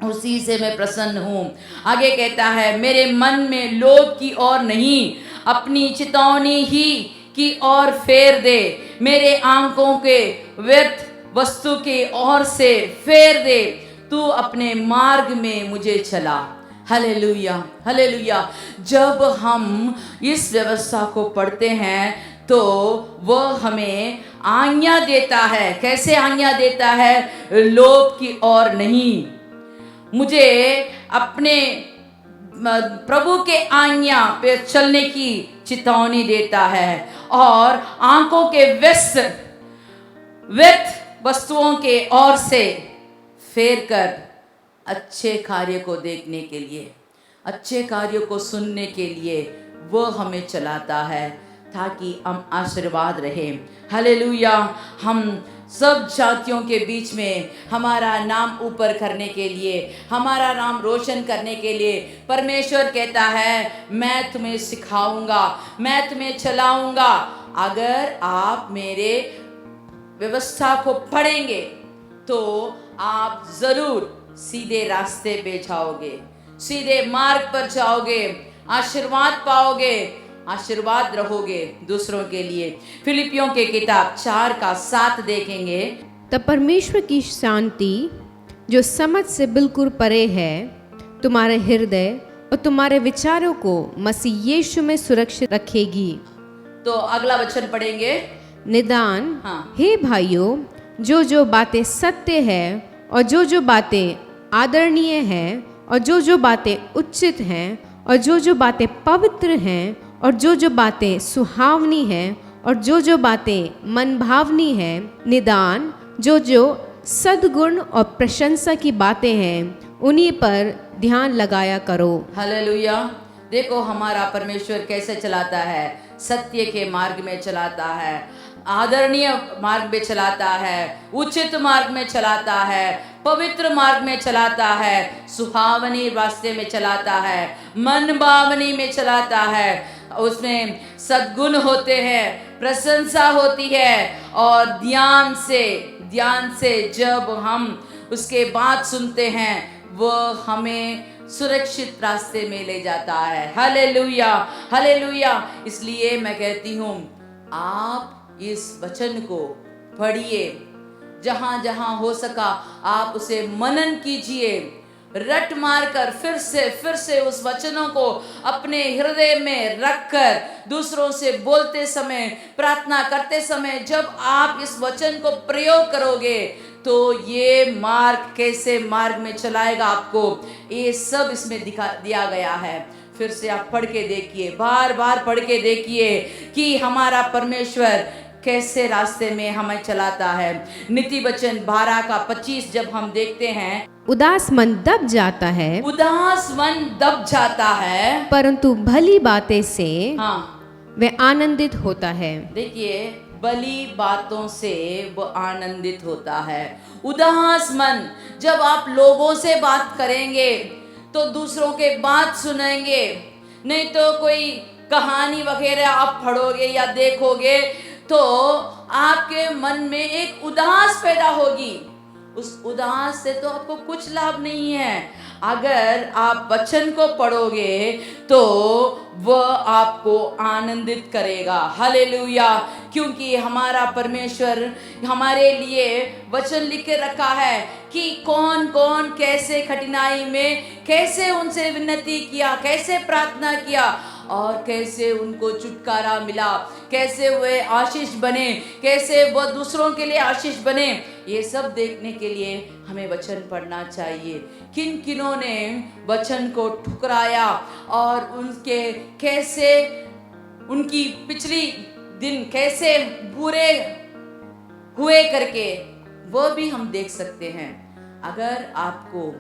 उसी से मैं प्रसन्न हूँ। आगे कहता है, मेरे मन में लोभ की ओर नहीं, अपनी चितौनी ही की ओर फेर दे, मेरे आंखों के व्यर्थ वस्तु की ओर से फेर दे, तू अपने मार्ग में मुझे चला। Hallelujah, hallelujah. जब हम इस व्यवस्था को पढ़ते हैं तो वह हमें आज्ञा देता है। कैसे आज्ञा देता है? लोभ की ओर नहीं, मुझे अपने प्रभु के आज्ञा पे चलने की चेतावनी देता है और आंखों के व्यर्थ वस्तुओं के ओर से फेर कर अच्छे कार्य को देखने के लिए, अच्छे कार्यों को सुनने के लिए वो हमें चलाता है ताकि हम आशीर्वाद रहें। हालेलुया। हम सब जातियों के बीच में हमारा नाम ऊपर करने के लिए, हमारा नाम रोशन करने के लिए परमेश्वर कहता है मैं तुम्हें सिखाऊंगा, मैं तुम्हें चलाऊंगा। अगर आप मेरे व्यवस्था को पढ़ेंगे तो आप जरूर सीधे रास्ते पे जाओगे, सीधे मार्ग पर जाओगे, आशीर्वाद पाओगे, आशीर्वाद रहोगे दूसरों के लिए। फिलिपियों के किताब 4:7 देखेंगे। तब परमेश्वर की शांति जो समझ से बिल्कुल परे है तुम्हारे हृदय और तुम्हारे विचारों को मसीह यीशु में सुरक्षित रखेगी। तो अगला वचन पढ़ेंगे। निदान हाँ। हे भाइयों, जो बातें सत्य है और जो बातें आदरणीय हैं और जो बातें उचित हैं और जो बातें पवित्र हैं और जो बातें सुहावनी हैं और जो बातें मनभावनी हैं, निदान जो सद्गुण और प्रशंसा की बातें हैं उन्हीं पर ध्यान लगाया करो। हालेलुया। देखो हमारा परमेश्वर कैसे चलाता है, सत्य के मार्ग में चलाता है, आदरणीय मार्ग में चलाता है, उचित मार्ग में चलाता है, पवित्र मार्ग में चलाता है, सुहावनी रास्ते में चलाता है, मनभावनी में चलाता है। उसमें सद्गुण होते हैं, प्रशंसा होती है और ध्यान से जब हम उसके बात सुनते हैं वो हमें सुरक्षित रास्ते में ले जाता है। Hallelujah, hallelujah. इसलिए मैं कहती हूँ आप इस वचन को पढ़िए, जहां जहां हो सका आप उसे मनन कीजिए, रट मारकर फिर से उस वचनों को अपने हृदय में रखकर दूसरों से बोलते समय, प्रार्थना करते समय जब आप इस वचन को प्रयोग करोगे तो ये मार्ग कैसे मार्ग में चलाएगा आपको, ये सब इसमें दिया गया है। फिर से आप पढ़ के देखिए, बार बार पढ़ के देखिए कि हमारा परमेश्वर कैसे रास्ते में हमें चलाता है। नीति वचन 12:25 जब हम देखते हैं, उदास मन दब जाता है, उदास मन दब जाता है, परंतु भली बातें से हाँ वह आनंदित होता है। देखिए, भली बातों से वो आनंदित होता है। उदास मन, जब आप लोगों से बात करेंगे तो दूसरों के बात सुनेंगे, नहीं तो कोई कहानी वगैरह आप पढ़ोगे या देखोगे तो आपके मन में एक उदास पैदा होगी। उस उदास से तो आपको कुछ लाभ नहीं है। अगर आप वचन को पढ़ोगे तो वह आपको आनंदित करेगा। हालेलुया। क्योंकि हमारा परमेश्वर हमारे लिए वचन लिख के रखा है कि कौन कौन कैसे कठिनाई में कैसे उनसे विनती किया, कैसे प्रार्थना किया और कैसे उनको छुटकारा मिला, कैसे वे आशीष बने, कैसे वह दूसरों के लिए आशीष बने। ये सब देखने के लिए हमें वचन पढ़ना चाहिए। किन किनों ने वचन को ठुकराया और उनके कैसे उनकी पिछली दिन कैसे बुरे हुए करके वो भी हम देख सकते हैं। अगर आपको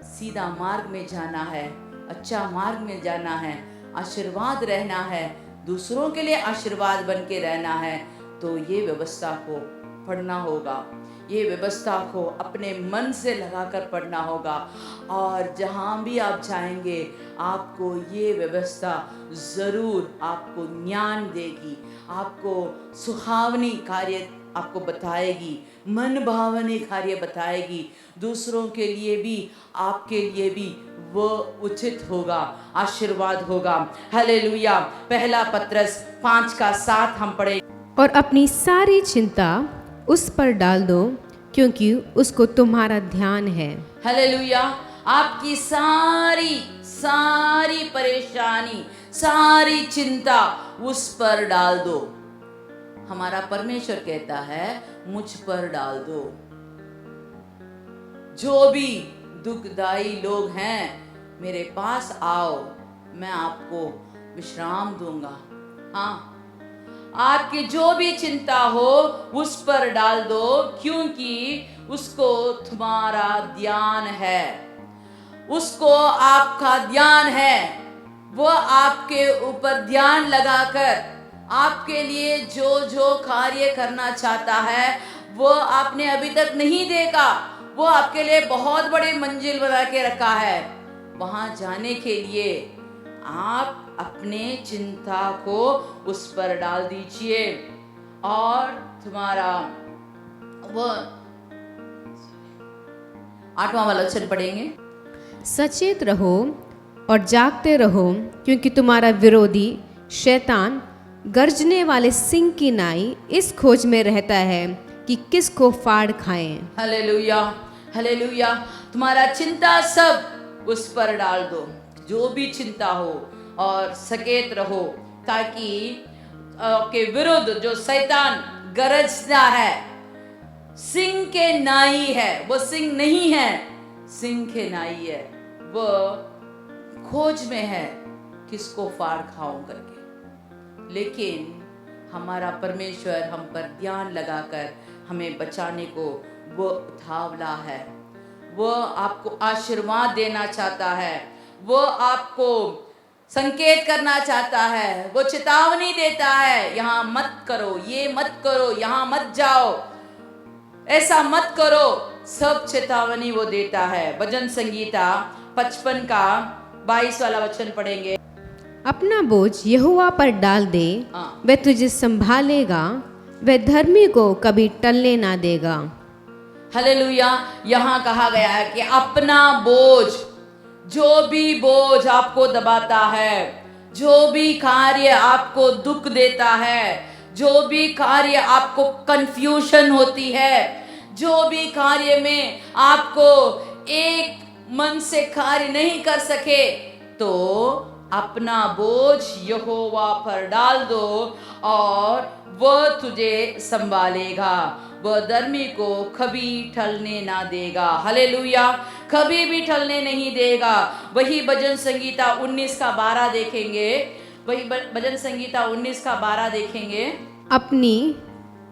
सीधा मार्ग में जाना है, अच्छा मार्ग में जाना है, आशीर्वाद रहना है, दूसरों के लिए आशीर्वाद बन के रहना है, तो ये व्यवस्था को पढ़ना होगा, ये व्यवस्था को अपने मन से लगाकर पढ़ना होगा। और जहाँ भी आप जाएंगे आपको ये व्यवस्था ज़रूर आपको ज्ञान देगी, आपको सुहावनी कार्य आपको बताएगी, मन भावने कार्य बताएगी, दूसरों के लिए भी आपके लिए भी वो उचित होगा, आशीर्वाद होगा। हालेलुया। पहला पत्रस 5:7 हम पढ़े। और अपनी सारी चिंता उस पर डाल दो क्योंकि उसको तुम्हारा ध्यान है। हालेलुया। आपकी सारी परेशानी, सारी चिंता उस पर डाल दो। हमारा परमेश्वर कहता है मुझ पर डाल दो। जो भी दुखदाई लोग हैं मेरे पास आओ, मैं आपको विश्राम दूंगा, हाँ, आपकी जो भी चिंता हो उस पर डाल दो, क्योंकि उसको तुम्हारा ध्यान है, उसको आपका ध्यान है। वो आपके ऊपर ध्यान लगाकर आपके लिए जो जो कार्य करना चाहता है वो आपने अभी तक नहीं देखा, वो आपके लिए बहुत बड़ी मंजिल बना के रखा है। वहां जाने के लिए आप अपने चिंता को उस पर डाल दीजिए और तुम्हारा वो 8वां वाला वचन पढ़ेंगे। सचेत रहो और जागते रहो, क्योंकि तुम्हारा विरोधी शैतान गर्जने वाले सिंह की नाई इस खोज में रहता है कि किसको फाड़ खाएं। Hallelujah, hallelujah. तुम्हारा चिंता सब उस पर डाल दो, जो भी चिंता हो, और सचेत रहो, ताकि आपके विरुद्ध जो शैतान गरजता है, सिंह के नाई है, वो सिंह नहीं है, सिंह के नाई है, वो खोज में है किसको फाड़ खाऊं करके। लेकिन हमारा परमेश्वर हम पर ध्यान लगाकर हमें बचाने को वो उतावला है, वो आपको आशीर्वाद देना चाहता है, वो आपको संकेत करना चाहता है, वो चेतावनी देता है, यहाँ मत करो, ये मत करो, यहाँ मत जाओ, ऐसा मत करो, सब चेतावनी वो देता है। भजन संगीता 55 का 22 वाला वचन पढ़ेंगे। अपना बोझ यहोवा पर डाल दे, हाँ। वह तुझे संभालेगा, वह धर्मी को कभी टलने ना देगा। हालेलुया। यहाँ कहा गया है कि अपना बोझ, जो भी बोझ आपको दबाता है, जो भी कार्य आपको दुख देता है, जो भी कार्य आपको कंफ्यूजन होती है, जो भी कार्य में आपको एक मन से कार्य नहीं कर सके, तो अपना बोझ यहोवा पर डाल दो और वह तुझे संभालेगा, वह धर्मी को कभी टलने ना देगा। हालेलुया, कभी भी टलने नहीं देगा। वही भजन संगीता 19 का 12 देखेंगे, वही भजन संगीता 19 का 12 देखेंगे। अपनी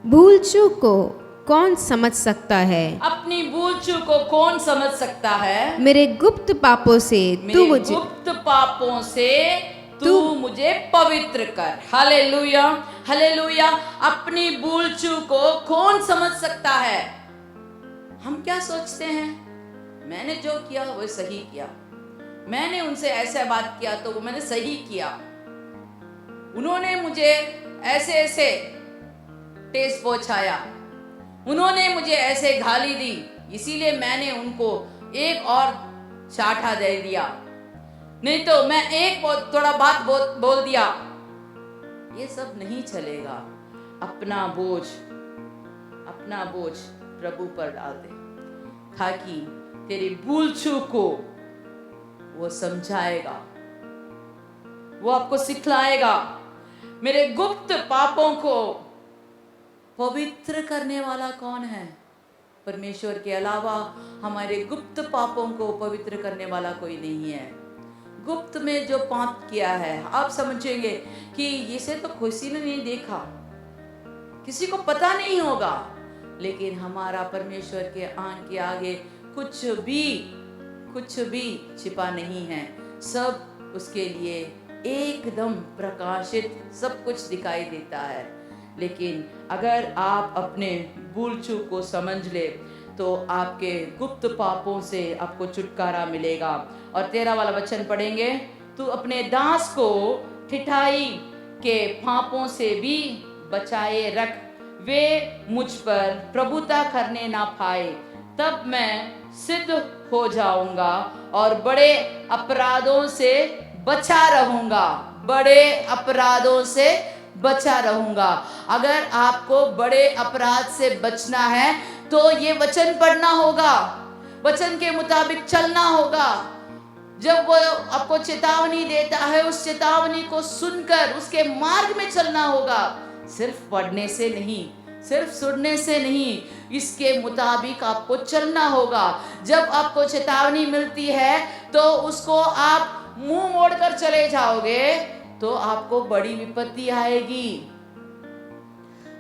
भूल चूक को कौन समझ सकता है? अपनी भूल चूक को कौन समझ सकता है? मेरे गुप्त पापों से तू मेरे मुझे गुप्त पापों से तू मुझे पवित्र कर। Hallelujah, hallelujah. अपनी भूल चूक को कौन समझ सकता है? हम क्या सोचते हैं, मैंने जो किया वो सही किया, मैंने उनसे ऐसा बात किया तो वो मैंने सही किया, उन्होंने मुझे ऐसे ऐसे ठेस पहुंचाया, उन्होंने मुझे ऐसे गाली दी, इसीलिए मैंने उनको एक और चाटा दे दिया, नहीं तो मैं एक थोड़ा बात बोल दिया। ये सब नहीं चलेगा। अपना बोझ प्रभु पर डाल दे, ताकि तेरी भूल चूक को वो समझाएगा, वो आपको सिखलाएगा। मेरे गुप्त पापों को पवित्र करने वाला कौन है? परमेश्वर के अलावा हमारे गुप्त पापों को पवित्र करने वाला कोई नहीं है। गुप्त में जो पाप किया है, आप समझेंगे कि इसे तो किसी ने नहीं देखा, किसी को पता नहीं होगा, लेकिन हमारा परमेश्वर के आंख के आगे कुछ भी छिपा नहीं है। सब उसके लिए एकदम प्रकाशित सब कुछ दिखाई देता है। लेकिन अगर आप अपने भूल चूक को समझ ले तो आपके गुप्त पापों से आपको छुटकारा मिलेगा। और 13 वाला वचन पढ़ेंगे। तू अपने दास को ठिठाई के पापों से भी बचाए रख, वे मुझ पर प्रभुता करने ना पाए, तब मैं सिद्ध हो जाऊंगा और बड़े अपराधों से बचा रहूंगा, बड़े अपराधों से बचा रहूंगा। अगर आपको बड़े अपराध से बचना है तो ये वचन पढ़ना होगा, वचन के मुताबिक चलना होगा। जब वो आपको चेतावनी देता है, उस चेतावनी को सुनकर उसके मार्ग में चलना होगा। सिर्फ पढ़ने से नहीं, सिर्फ सुनने से नहीं, इसके मुताबिक आपको चलना होगा। जब आपको चेतावनी मिलती है तो उसको आप मुंह मोड़कर चले जाओगे तो आपको बड़ी विपत्ति आएगी।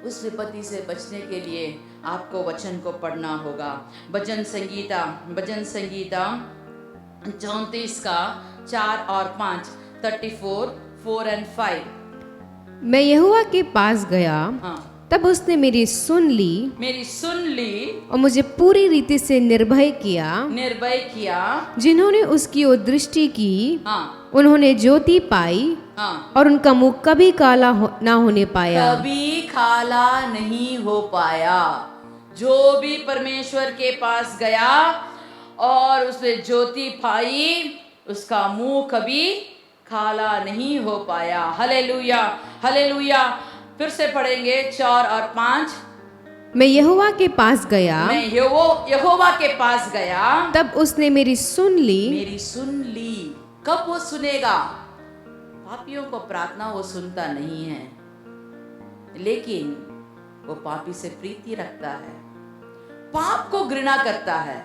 उस विपत्ति से बचने के लिए आपको वचन को पढ़ना होगा। भजन संगीता 34 का 4 और 5, 34, 4 and 5। मैं यहोवा के पास गया, हाँ, तब उसने मेरी सुन ली और मुझे पूरी रीति से निर्भय किया। जिन्होंने उसकी ओर दृष्टि की, हाँ, उन्होंने ज्योति पाई हाँ, और उनका मुख कभी काला ना होने पाया। कभी काला नहीं हो पाया। जो भी परमेश्वर के पास गया और उसने ज्योति पाई, उसका मुंह कभी काला नहीं हो पाया। Hallelujah, hallelujah. फिर से पढ़ेंगे 4 और 5। मैं यहोवा के पास गया, मैं यहोवा के पास गया, तब उसने मेरी सुन ली। कब वो सुनेगा? पापियों को प्रार्थना वो सुनता नहीं है, लेकिन वो पापी से प्रीति रखता है, पाप को घृणा करता है,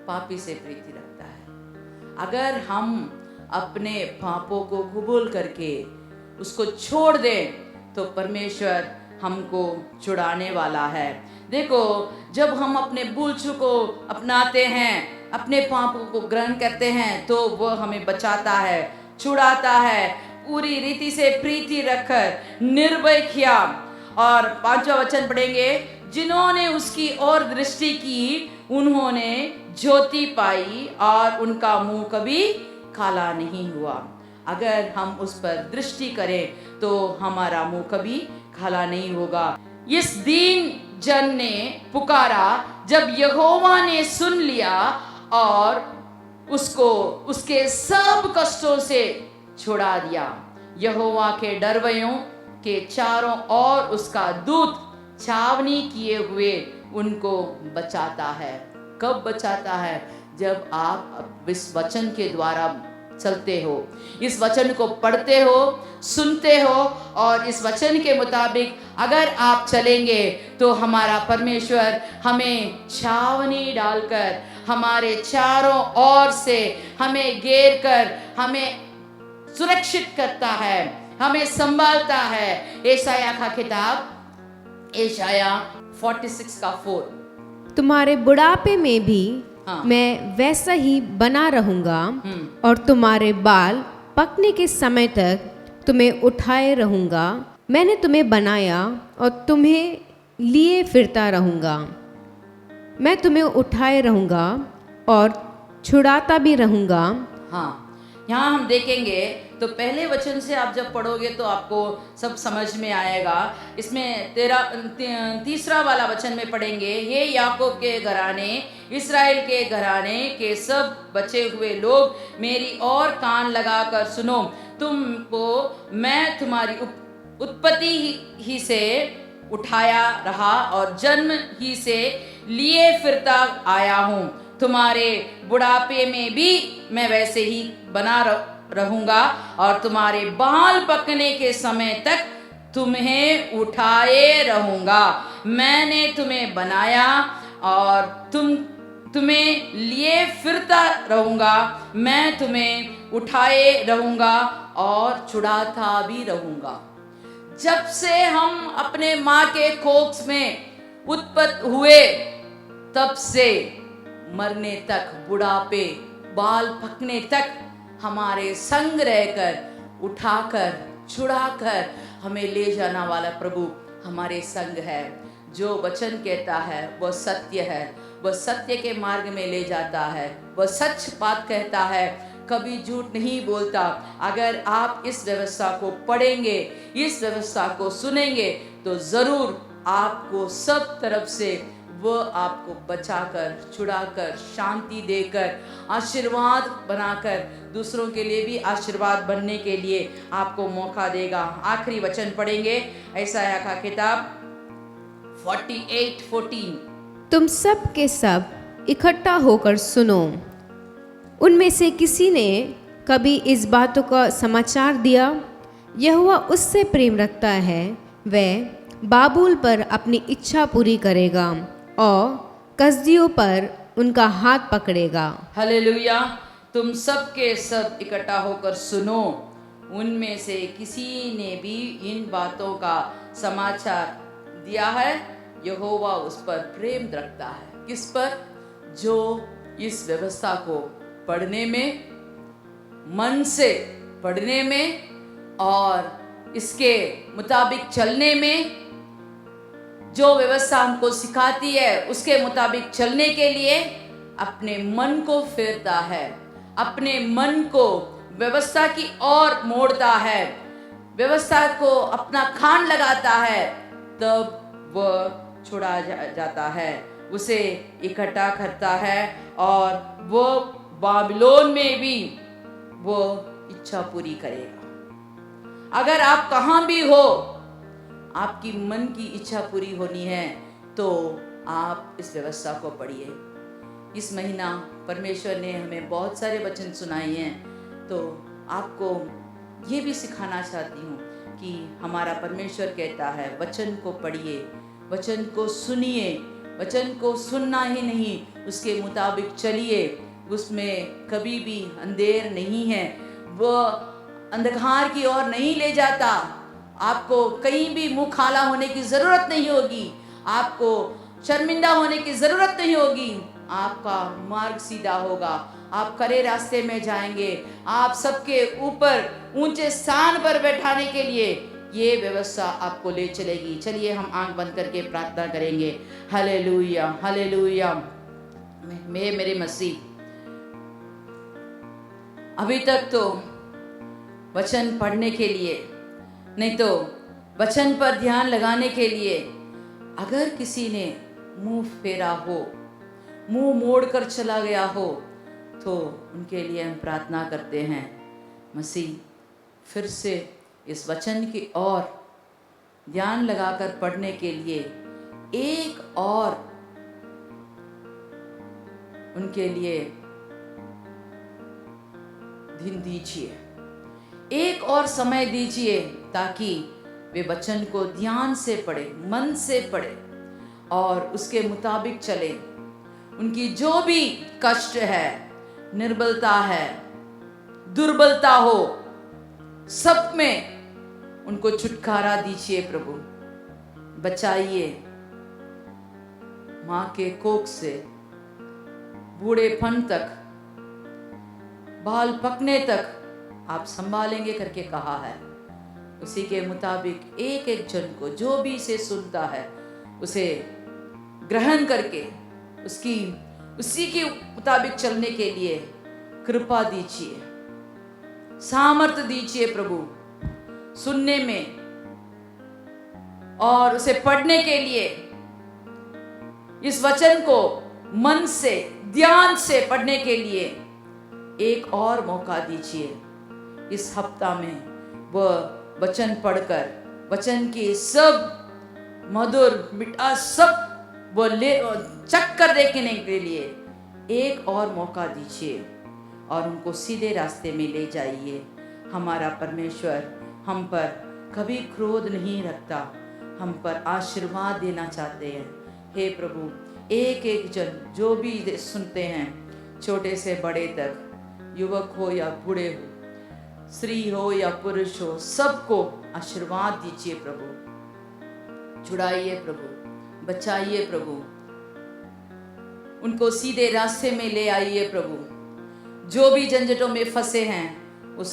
पापी से प्रीति रखता है। अगर हम अपने पापों को कबूल करके उसको छोड़ दें तो परमेश्वर हमको छुड़ाने वाला है। देखो, जब हम अपने भूल चूक को अपनाते हैं, अपने पापों को ग्रहण करते हैं, तो वह हमें बचाता है, छुड़ाता है, पूरी रीति से प्रीति रखकर निर्भय किया। और 5वां वचन पढ़ेंगे, जिन्होंने उसकी ओर दृष्टि की, उन्होंने ज्योति पाई और उनका मुंह कभी काला नहीं हुआ। अगर हम उस पर दृष्टि करें तो हमारा मुंह कभी काला नहीं होगा। इस दीन जन ने पुकारा, जब यहोवा ने सुन लिया और उसको उसके सब कष्टों से छुड़ा दिया। यहोवा के डरवयों के चारों ओर उसका दूत छावनी किए हुए उनको बचाता है। कब बचाता है? जब आप इस वचन के द्वारा चलते हो, इस वचन को पढ़ते हो, सुनते हो, और इस वचन के मुताबिक अगर आप चलेंगे तो हमारा परमेश्वर हमें छावनी डालकर हमारे चारों ओर से हमें घेर कर हमें सुरक्षित करता है, हमें संभालता है। यशायाह का किताब, यशायाह 46 का 4। तुम्हारे बुढ़ापे में भी हाँ। मैं वैसा ही बना रहूंगा और तुम्हारे बाल पकने के समय तक तुम्हें उठाए रहूंगा। मैंने तुम्हें बनाया और तुम्हें लिए फिरता रहूंगा। मैं तुम्हें उठाए रहूंगा और छुड़ाता भी रहूंगा। हाँ, यहाँ हम देखेंगे तो पहले वचन से आप जब पढ़ोगे तो आपको सब समझ में आएगा। इसमें 3रा वाला वचन में पढ़ेंगे, ये याकूब के घराने, इस्राएल के घराने के सब बचे हुए लोग, मेरी ओर कान लगाकर सुनो। तुमको मैं तुम्हारी उत्पत्ति ही से उठाया रहा और जन्म ही से लिए फिरता आया हूँ। तुम्हारे बुढ़ापे में भी मैं वैसे ही बना रहूंगा और तुम्हारे बाल पकने के समय तक तुम्हें उठाए रहूंगा। मैंने तुम्हें बनाया और तुम्हें लिए फिरता रहूंगा। मैं तुम्हें उठाए रहूंगा और छुड़ाता भी रहूंगा। जब से हम अपने माँ के कोख में उत्पन्न हुए, तब से मरने तक, बुढ़ापे, बाल पकने तक हमारे संग रहकर, उठाकर, छुड़ाकर हमें ले जाना वाला प्रभु हमारे संग है। जो वचन कहता है वह सत्य है, वह सत्य के मार्ग में ले जाता है, वह सच बात कहता है, कभी झूठ नहीं बोलता। अगर आप इस व्यवस्था को पढ़ेंगे, इस व्यवस्था को सुनेंगे, तो जरूर आपको सब तरफ से वो आपको बचाकर, छुड़ाकर, शांति देकर, आशीर्वाद बनाकर, दूसरों के लिए भी आशीर्वाद बनने के लिए आपको मौका देगा। आखिरी वचन पढ़ेंगे, यशायाह का किताब 48:14। तुम सब के सब इकट्ठा होकर सुनो। उनमें से किसी ने कभी इस बातों का समाचार दिया? यहोवा उससे प्रेम रखता है, वह बाबुल पर अपनी इच्छा पूरी करेगा और कसदियों पर उनका हाथ पकड़ेगा। हालेलुया। तुम सब के सब इकट्ठा होकर सुनो। उनमें से किसी ने भी इन बातों का समाचार दिया है, यहोवा उस पर प्रेम रखता है। किस पर? जो इस व्यवस्था को पढ़ने में, मन से पढ़ने में और इसके मुताबिक चलने में, जो व्यवस्था हमको सिखाती है उसके मुताबिक चलने के लिए अपने मन को फेरता है, अपने मन को व्यवस्था की ओर मोड़ता है, व्यवस्था को अपना खान लगाता है, तब वह छुड़ा जाता है, उसे इकट्ठा करता है और वो बाबिलोन में भी वो इच्छा पूरी करेगा। अगर आप कहाँ भी हो, आपकी मन की इच्छा पूरी होनी है तो आप इस व्यवस्था को पढ़िए। इस महीना परमेश्वर ने हमें बहुत सारे वचन सुनाए हैं, तो आपको ये भी सिखाना चाहती हूँ कि हमारा परमेश्वर कहता है वचन को पढ़िए, वचन को सुनिए, वचन को सुनना ही नहीं उसके मुताबिक चलिए। उसमें कभी भी अंधेर नहीं है, वह अंधकार की ओर नहीं ले जाता। आपको कहीं भी मुंह काला होने की ज़रूरत नहीं होगी, आपको शर्मिंदा होने की ज़रूरत नहीं होगी, आपका मार्ग सीधा होगा, आप खरे रास्ते में जाएंगे। आप सबके ऊपर ऊंचे स्थान पर बैठाने के लिए ये व्यवस्था आपको ले चलेगी। चलिए हम आंख बंद करके प्रार्थना करेंगे। Hallelujah, hallelujah. मेरे मसीह, अभी तक तो वचन पढ़ने के लिए, नहीं तो वचन पर ध्यान लगाने के लिए अगर किसी ने मुंह फेरा हो, मुंह मोड़कर चला गया हो, तो उनके लिए हम प्रार्थना करते हैं, मसीह फिर से इस वचन की ओर ध्यान लगाकर पढ़ने के लिए एक और उनके लिए दिन दीजिए, एक और समय दीजिए, ताकि वे वचन को ध्यान से पढ़े, मन से पढ़े और उसके मुताबिक चले। उनकी जो भी कष्ट है, निर्बलता है, दुर्बलता हो, सब में उनको छुटकारा दीजिए प्रभु। बचाइए, माँ के कोख से बूढ़ेपन तक, बाल पकने तक आप संभालेंगे करके कहा है। उसी के मुताबिक एक एक जन को, जो भी इसे सुनता है, उसे ग्रहण करके उसी के मुताबिक चलने के लिए कृपा दीजिए, सामर्थ्य दीजिए प्रभु, सुनने में और उसे पढ़ने के लिए। इस वचन को मन से, ध्यान से पढ़ने के लिए एक और मौका दीजिए। इस हफ्ता में वह वचन पढ़कर वचन की सब मधुर मिठास सब वो ले चख कर देखने के लिए एक और मौका दीजिए और उनको सीधे रास्ते में ले जाइए। हमारा परमेश्वर हम पर कभी क्रोध नहीं रखता, हम पर आशीर्वाद देना चाहते हैं। हे प्रभु, एक एक जन जो भी सुनते हैं, छोटे से बड़े तक, युवक हो या बूढ़े हो, स्त्री हो या पुरुष हो, सबको आशीर्वाद दीजिए प्रभु। छुड़ाइए प्रभु, बचाइए प्रभु, उनको सीधे रास्ते में ले आइए प्रभु। जो भी झंझटों में फंसे हैं, उस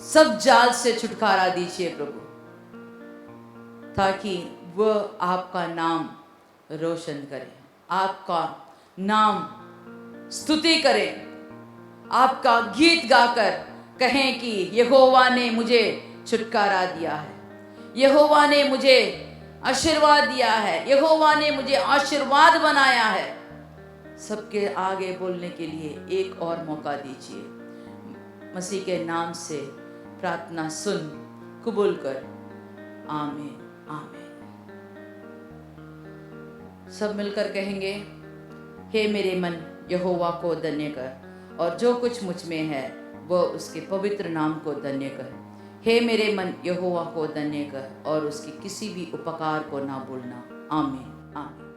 सब जाल से छुटकारा दीजिए प्रभु, ताकि वह आपका नाम रोशन करे, आपका नाम स्तुति करें, आपका गीत गाकर कहें कि यहोवा ने मुझे छुटकारा दिया है, यहोवा ने मुझे आशीर्वाद दिया है, यहोवा ने मुझे आशीर्वाद बनाया है। सबके आगे बोलने के लिए एक और मौका दीजिए। मसीह के नाम से प्रार्थना सुन, कबूल कर। आमीन, आमीन। सब मिलकर कहेंगे, हे मेरे मन यहोवा को धन्य कर, और जो कुछ मुझ में है वह उसके पवित्र नाम को धन्य कर। हे मेरे मन यहोवा को धन्य कर और उसकी किसी भी उपकार को ना भूलना। आमीन, आमीन।